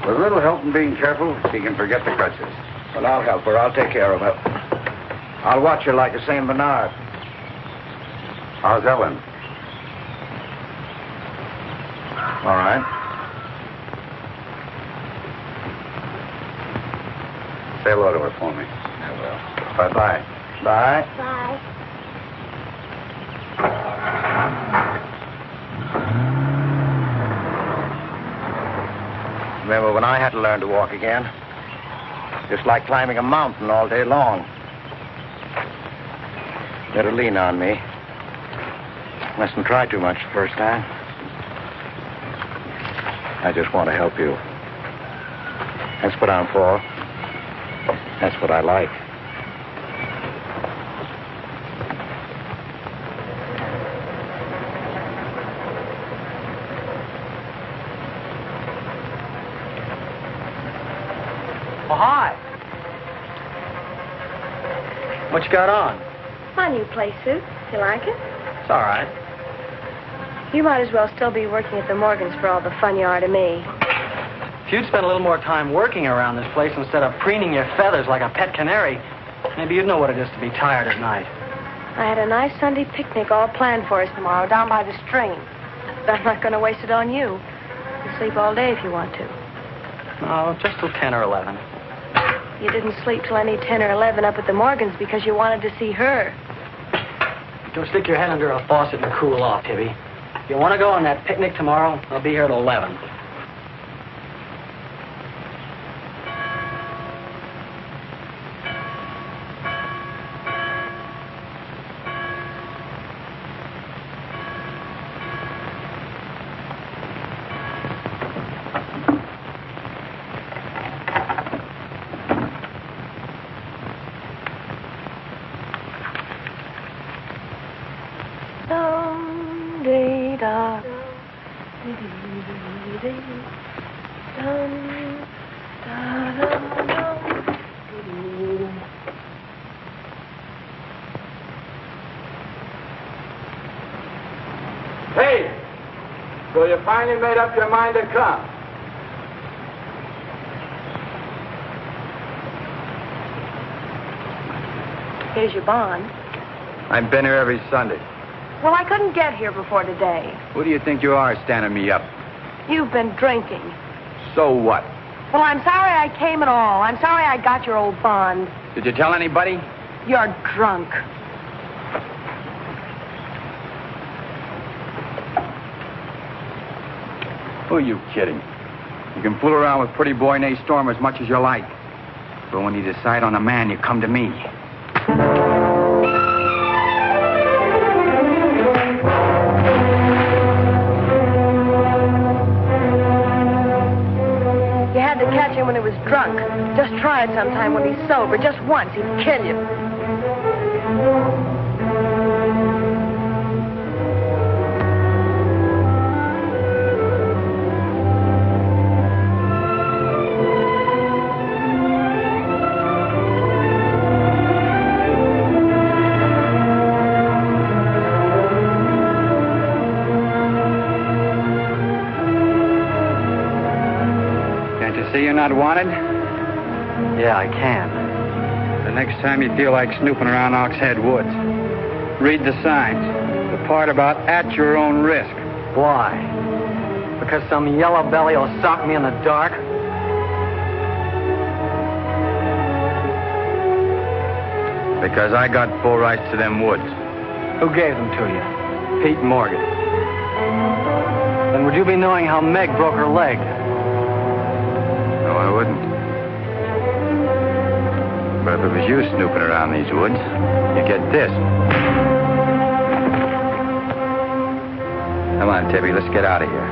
With a little help and being careful, she can forget the crutches. Well, I'll help her. I'll take care of her. I'll watch her like a St. Bernard. How's Ellen? All right. Say hello to her for me. I will. Bye-bye. Bye. Bye. Remember when I had to learn to walk again? Just like climbing a mountain all day long. Better lean on me. Mustn't try too much the first time. I just want to help you. That's what I'm for. That's what I like. Oh, hi. What you got on? My new play suit. You like it? It's all right. You might as well still be working at the Morgans for all the fun you are to me. If you'd spent a little more time working around this place instead of preening your feathers like a pet canary, maybe you'd know what it is to be tired at night. I had a nice Sunday picnic all planned for us tomorrow down by the stream. But I'm not going to waste it on you. You can sleep all day if you want to. Oh, just till 10 or 11. You didn't sleep till any 10 or 11 up at the Morgans because you wanted to see her. Don't stick your head under a faucet and cool off, Tibby. If you want to go on that picnic tomorrow, I'll be here at 11. Hey, so you finally made up your mind to come? Here's your bond. I've been here every Sunday. Well, I couldn't get here before today. Who do you think you are standing me up? You've been drinking. So what? Well, I'm sorry I came at all. I'm sorry I got your old bond. Did you tell anybody? You're drunk. Who are you kidding? You can fool around with pretty boy Nate Storm as much as you like. But when you decide on a man, you come to me. You had to catch him when he was drunk. Just try it sometime when he's sober. Just once. He'd kill you. See you're not wanted? Yeah, I can. The next time you feel like snooping around Oxhead Woods, read the signs. The part about at your own risk. Why? Because some yellow belly will sock me in the dark? Because I got full rights to them woods. Who gave them to you? Pete Morgan. Then would you be knowing how Meg broke her leg? No, I wouldn't. But if it was you snooping around these woods, you get this. Come on, Tibby, let's get out of here.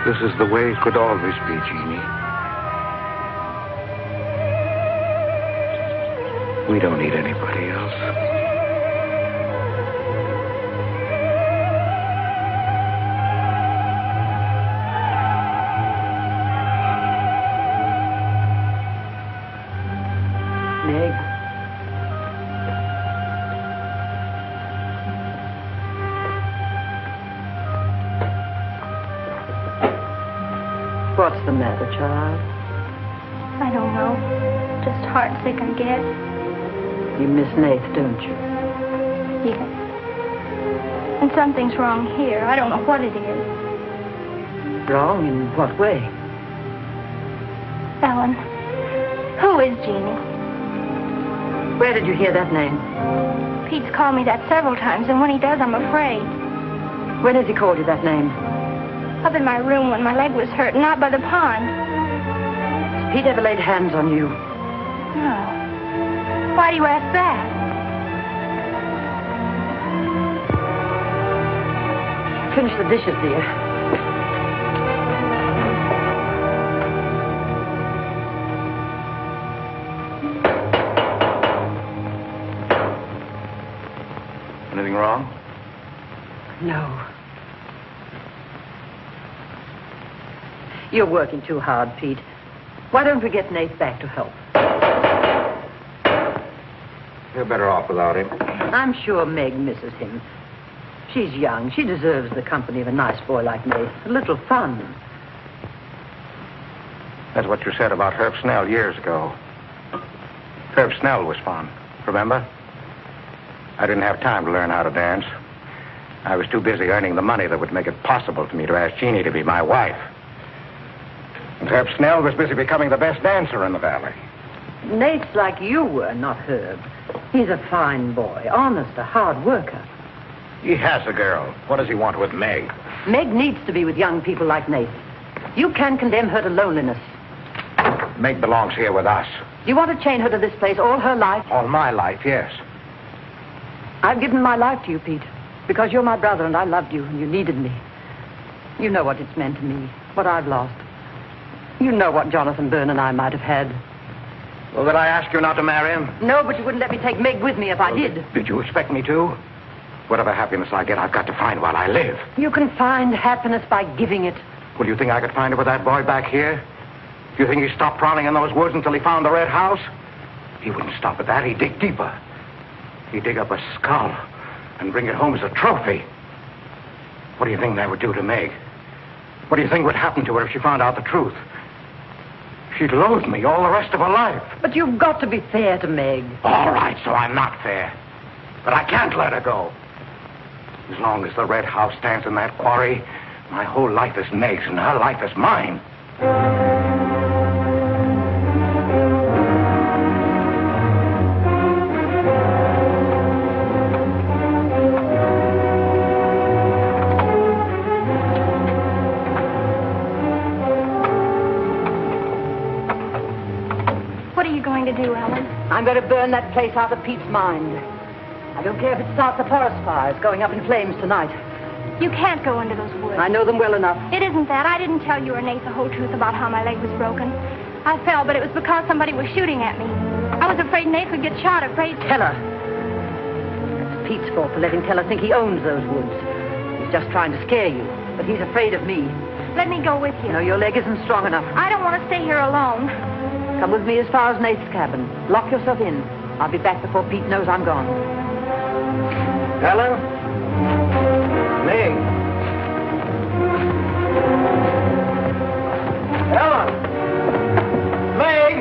This is the way it could always be, Jeannie. We don't need anybody else. Meg. What's the matter, child? I don't know. Just heartsick, I guess. You miss Nath, don't you? Yes. And something's wrong here. I don't know what it is. Wrong in what way? Ellen, who is Jeannie? Where did you hear that name? Pete's called me that several times, and when he does, I'm afraid. When has he called you that name? Up in my room when my leg was hurt, and out by the pond. Has Pete ever laid hands on you? No. Why do you ask that? Finish the dishes, dear. Anything wrong? No. You're working too hard, Pete. Why don't we get Nath back to help? You're better off without him. I'm sure Meg misses him. She's young. She deserves the company of a nice boy like Nath. A little fun. That's what you said about Herb Snell years ago. Herb Snell was fun, remember? I didn't have time to learn how to dance. I was too busy earning the money that would make it possible for me to ask Jeannie to be my wife. And Herb Snell was busy becoming the best dancer in the valley. Nate's like you were, not Herb. He's a fine boy, honest, a hard worker. He has a girl. What does he want with Meg? Meg needs to be with young people like Nate. You can't condemn her to loneliness. Meg belongs here with us. Do you want to chain her to this place all her life? All my life, yes. I've given my life to you, Pete, because you're my brother and I loved you and you needed me. You know what it's meant to me, what I've lost. You know what Jonathan Byrne and I might have had. Well, did I ask you not to marry him? No, but you wouldn't let me take Meg with me if I did. Did you expect me to? Whatever happiness I get, I've got to find while I live. You can find happiness by giving it. Well, you think I could find it with that boy back here? Do you think he stopped prowling in those woods until he found the red house? He wouldn't stop at that. He'd dig deeper. He'd dig up a skull and bring it home as a trophy. What do you think that would do to Meg? What do you think would happen to her if she found out the truth? She'd loathe me all the rest of her life. But you've got to be fair to Meg. All right, so I'm not fair. But I can't let her go. As long as the red house stands in that quarry, my whole life is Meg's and her life is mine. What are you going to do, Ellen? I'm going to burn that place out of Pete's mind. I don't care if it starts a forest fire. It's going up in flames tonight. You can't go into those woods. I know them well enough. It isn't that. I didn't tell you or Nate the whole truth about how my leg was broken. I fell, but it was because somebody was shooting at me. I was afraid Nate would get shot, afraid... Tell her. That's Pete's fault for letting Teller think he owns those woods. He's just trying to scare you, but he's afraid of me. Let me go with you. No, your leg isn't strong enough. I don't want to stay here alone. Come with me as far as Nate's cabin. Lock yourself in. I'll be back before Pete knows I'm gone. Ellen? Meg? Ellen? Meg?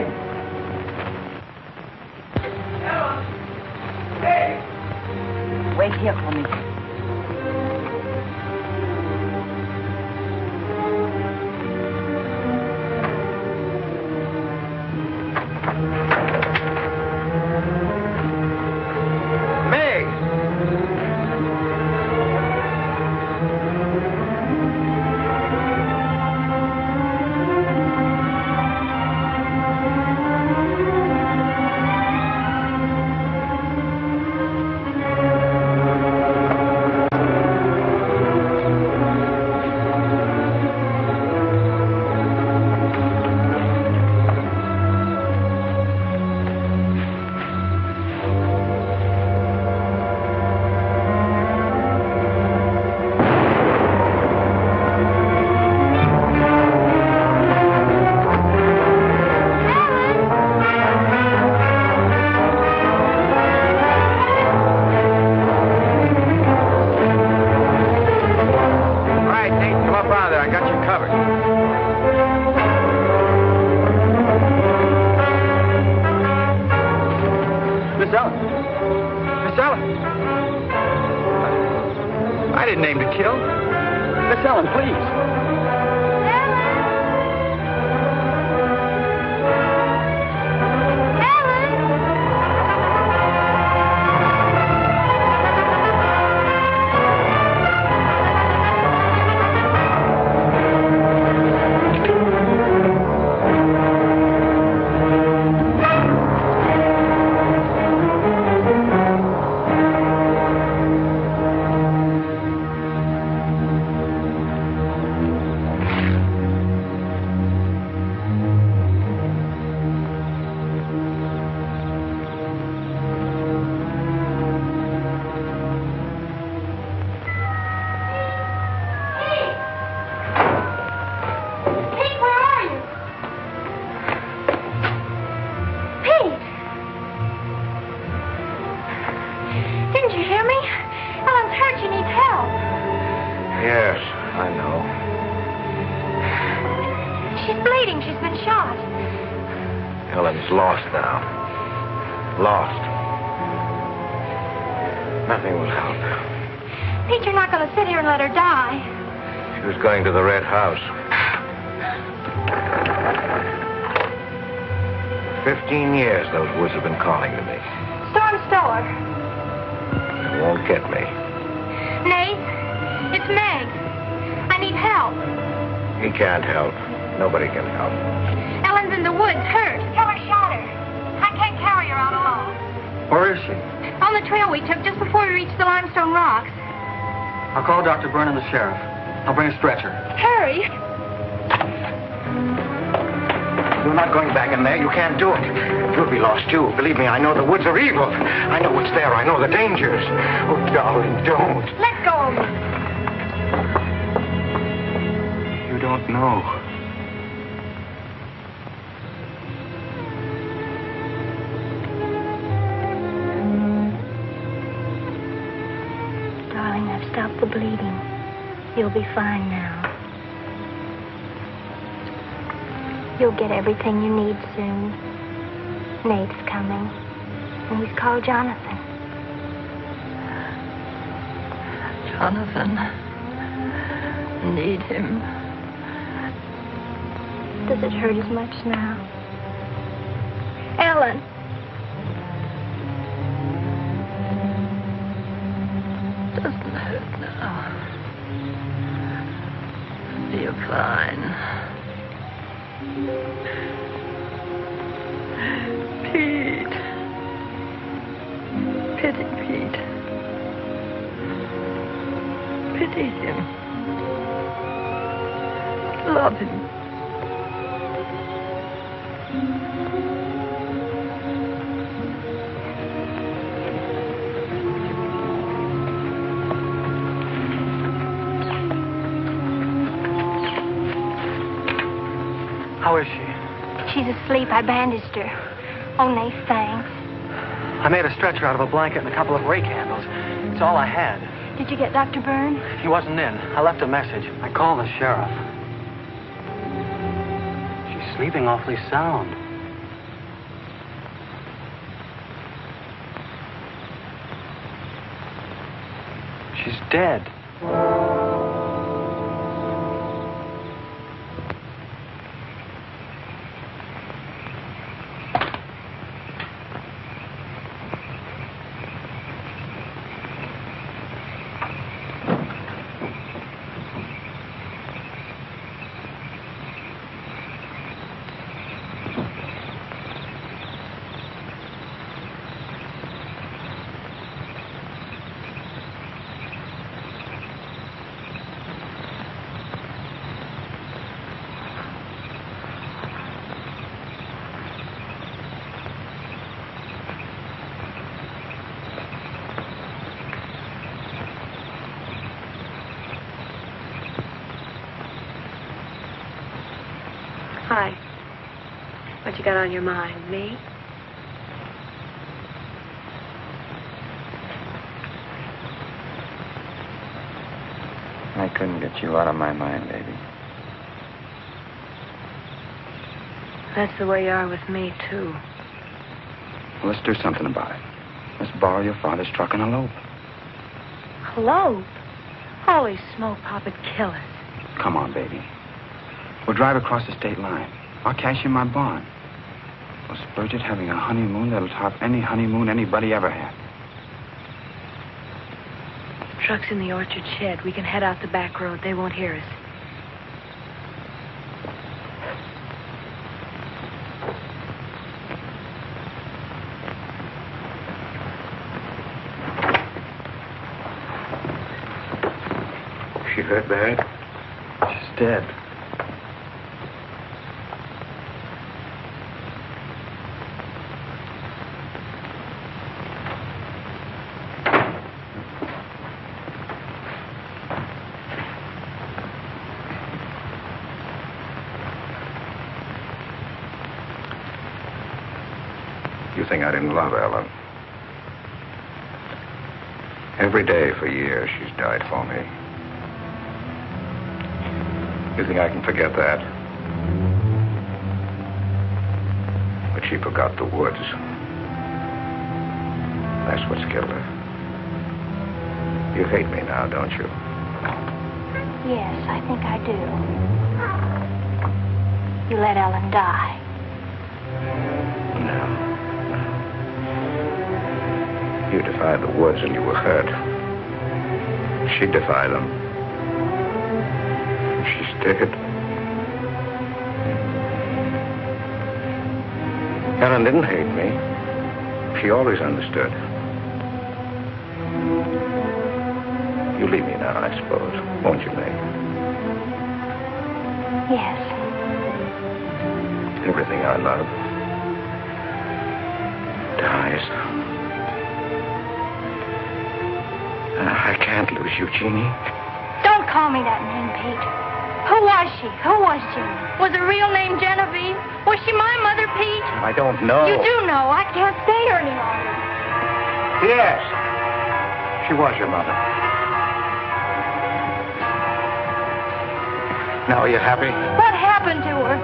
Ellen? Meg? Wait here for me. I didn't aim to kill. Miss Ellen, please. Lost now. Lost. Nothing will help. Pete, you're not going to sit here and let her die. She was going to the red house. 15 years those woods have been calling to me. Storm Stower. It won't get me. Nate, it's Meg. I need help. He can't help. Nobody can help. Ellen's in the woods, hurt. Teller shot her. I can't carry her out alone. Where is she? On the trail we took just before we reached the limestone rocks. I'll call Dr. Byrne and the sheriff. I'll bring a stretcher. Hurry. You're not going back in there. You can't do it. You'll be lost, too. Believe me, I know the woods are evil. I know what's there. I know the dangers. Oh, darling, don't. Let go of me. You don't know. Darling, I've stopped the bleeding. You'll be fine now. You'll get everything you need soon. Nate's coming. And he's called Jonathan. Jonathan. Need him. Does it hurt as much now? Ellen. Doesn't hurt now. Feel fine. Pete. Pity Pete. Pity him. Love him. How is she? She's asleep. I bandaged her. Oh, Nate, thanks. I made a stretcher out of a blanket and a couple of rake handles. It's all I had. Did you get Dr. Byrne? He wasn't in. I left a message. I called the sheriff. She's sleeping awfully sound. She's dead. Hi. What you got on your mind? Me? I couldn't get you out of my mind, baby. That's the way you are with me, too. Well, let's do something about it. Let's borrow your father's truck and elope. Hello? Holy smoke, Papa'd kill us. Come on, baby. We'll drive across the state line. I'll cash in my bond. We'll splurge at having a honeymoon that'll top any honeymoon anybody ever had. Truck's in the orchard shed. We can head out the back road. They won't hear us. She hurt bad? She's dead. You think I didn't love Ellen? Every day for years she's died for me. You think I can forget that? But she forgot the woods. That's what's killed her. You hate me now, don't you? Yes, I think I do. You let Ellen die. No. You defied the woods and you were hurt. She defied them. She's dead. Ellen didn't hate me. She always understood. You leave me now, I suppose. Won't you, Meg? Yes. Everything I love dies. I can't lose you, Jeannie. Don't call me that name, Pete. Who was she? Who was Jeannie? Was her real name Genevieve? Was she my mother, Pete? I don't know. You do know. I can't stay here any longer. Yes. She was your mother. Now, are you happy? What happened to her?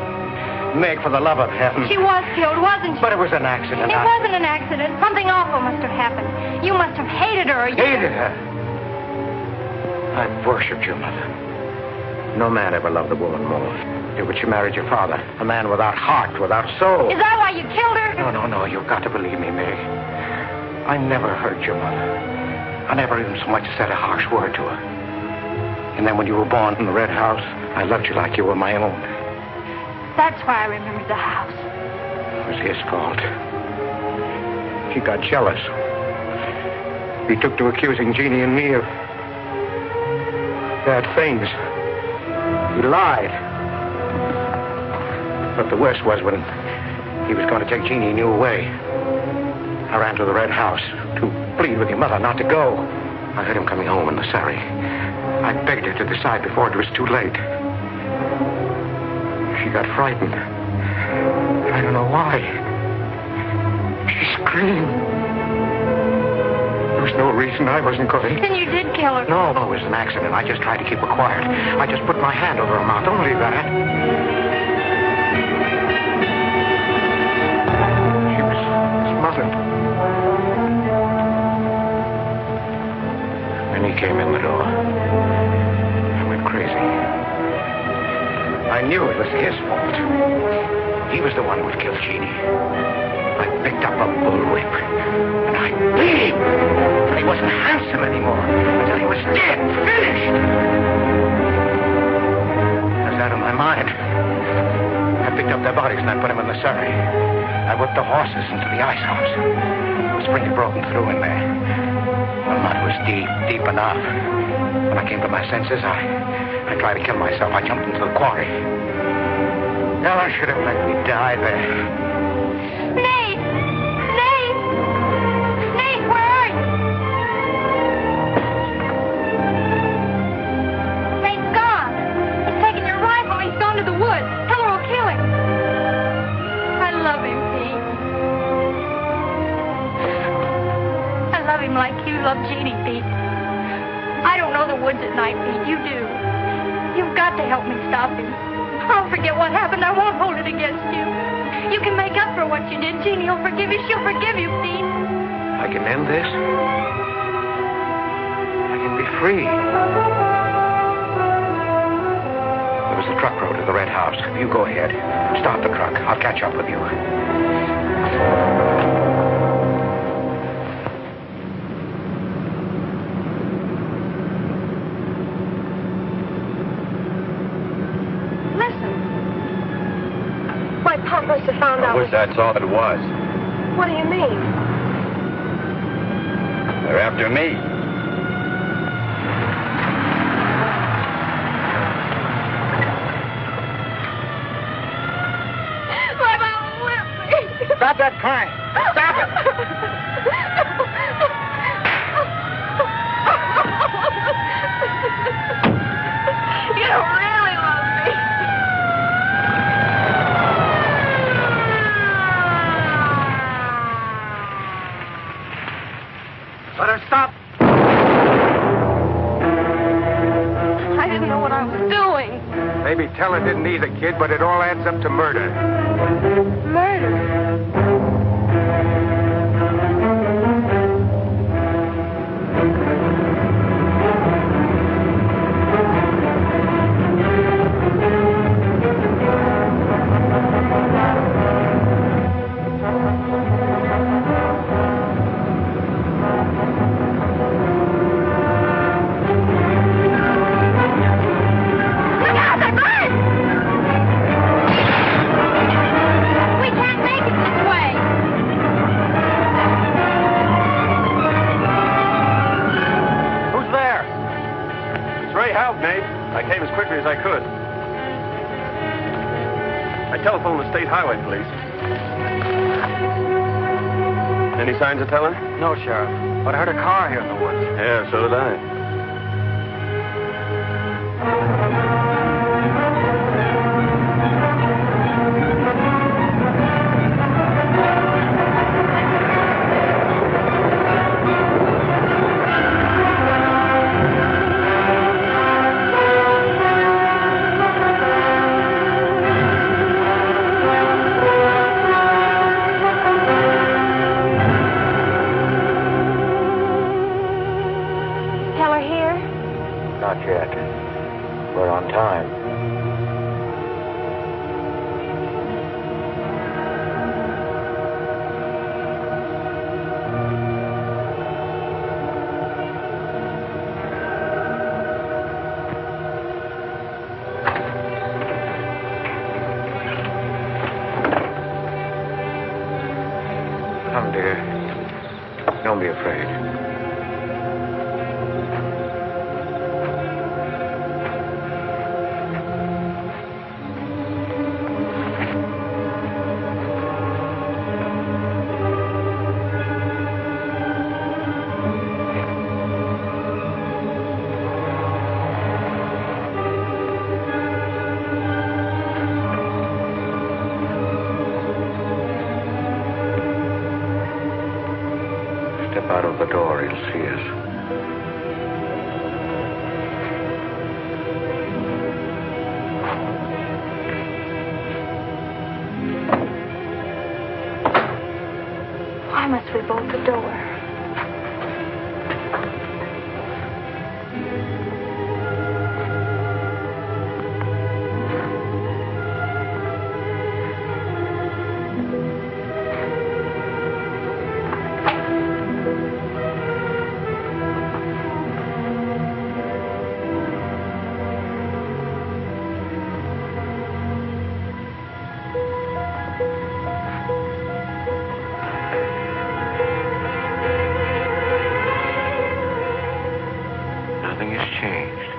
Meg, for the love of heaven. She was killed, wasn't she? But it was an accident. It wasn't an accident. Something awful must have happened. You must have hated her. Hated her. I've worshipped your mother. No man ever loved a woman more. But she married your father, a man without heart, without soul. Is that why you killed her? No, you've got to believe me, Meg. I never hurt your mother. I never even so much as said a harsh word to her. And then when you were born in the Red House, I loved you like you were my own. That's why I remembered the house. It was his fault. He got jealous. He took to accusing Jeannie and me of bad things. He lied. But the worst was when he was going to take Jeannie and you away. I ran to the Red House to plead with your mother not to go. I heard him coming home in the surrey. I begged her to decide before it was too late. She got frightened. I don't know why. She screamed. There was no reason I wasn't going. Then you did kill her. No, it was an accident. I just tried to keep her quiet. I just put my hand over her mouth. Only that. She was smothered. Then he came in the door. I went crazy. I knew it was his fault. He was the one who would kill Jeannie. I picked up a bullwhip, and I beat him until he wasn't handsome anymore, until he was dead, finished. I was out of my mind. I picked up their bodies and I put them in the surrey. I whipped the horses into the ice house. The spring had broken through in there. The mud was deep, deep enough. When I came to my senses, I tried to kill myself. I jumped into the quarry. Ellen should have let me die there. Nate! Nate! Nate, where are you? Nate's gone. He's taken your rifle. He's gone to the woods. Tell her we'll kill him. I love him, Pete. I love him like you love Jeannie, Pete. I don't know the woods at night, Pete. You do. You've got to help me stop him. I'll forget what happened. I won't hold it against you. You can make up for what you did. Jeannie will forgive you. She'll forgive you, Pete. I can end this. I can be free. There was a truck road to the Red House. You go ahead. Stop the truck. I'll catch up with you. Must have found out. I wish that's all it was. What do you mean? They're after me. My mom whipped me. Stop that crying. Stop it. You don't really love me. Let her stop. I didn't know what I was doing. Maybe telling didn't either, kid, but it all adds up to murder. Murder. I could. I telephoned the state highway police. Any signs of telling? No, Sheriff. But I heard a car here in the woods. Yeah, so did I. Not yet. We're on time. Come, dear. Don't be afraid. Step out of the door, he'll see us. Why must we bolt the door? Nothing has changed.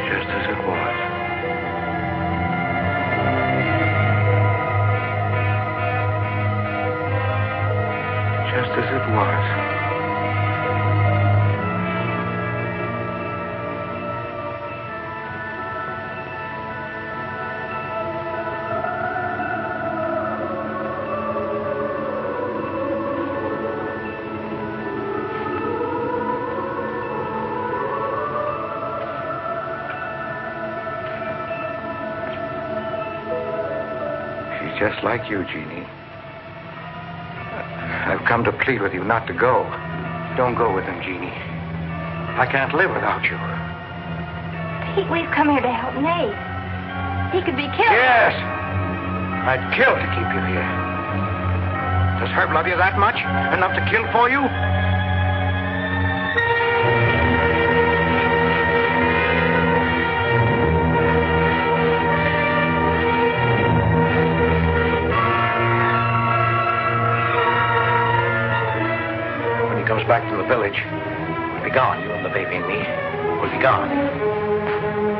Just as it was. Just as it was. Just like you, Jeannie. I've come to plead with you not to go. Don't go with him, Jeannie. I can't live without you. Pete, we've come here to help Nate. He could be killed. Yes! I'd kill to keep you here. Does Herb love you that much? Enough to kill for you? Comes back from the village, we'll be gone. You and the baby and me. We'll be gone.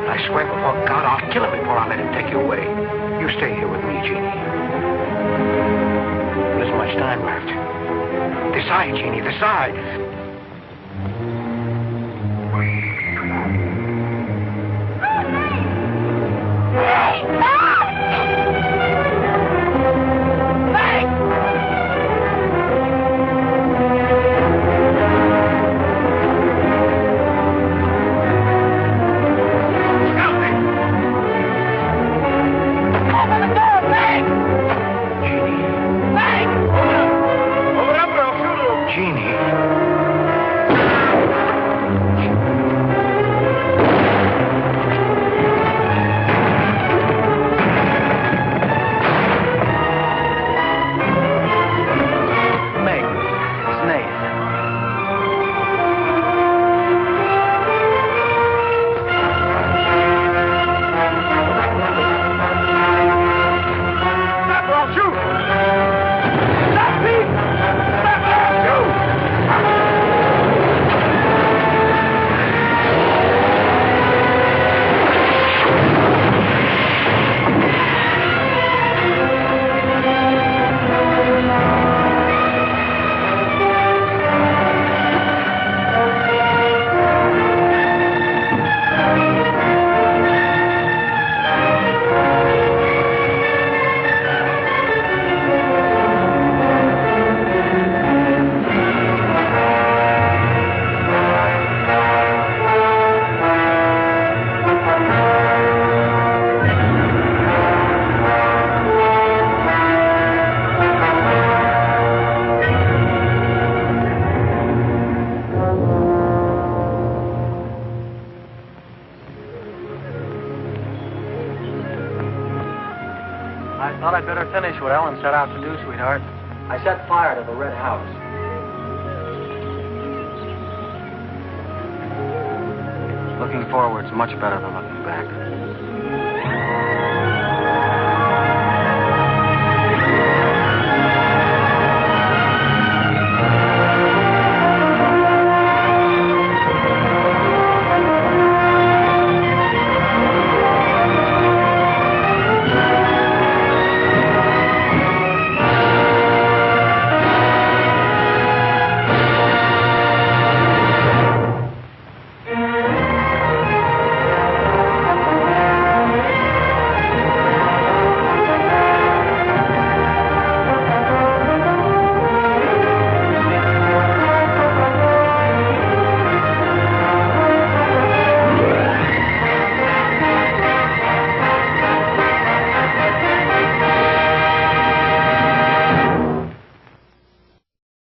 I swear before God, I'll kill him before I let him take you away. You stay here with me, Jeannie. There isn't much time left. Decide, Jeannie, decide. Jeannie. I thought I'd better finish what Ellen set out to do, sweetheart. I set fire to the red house. Looking forward's much better than looking back.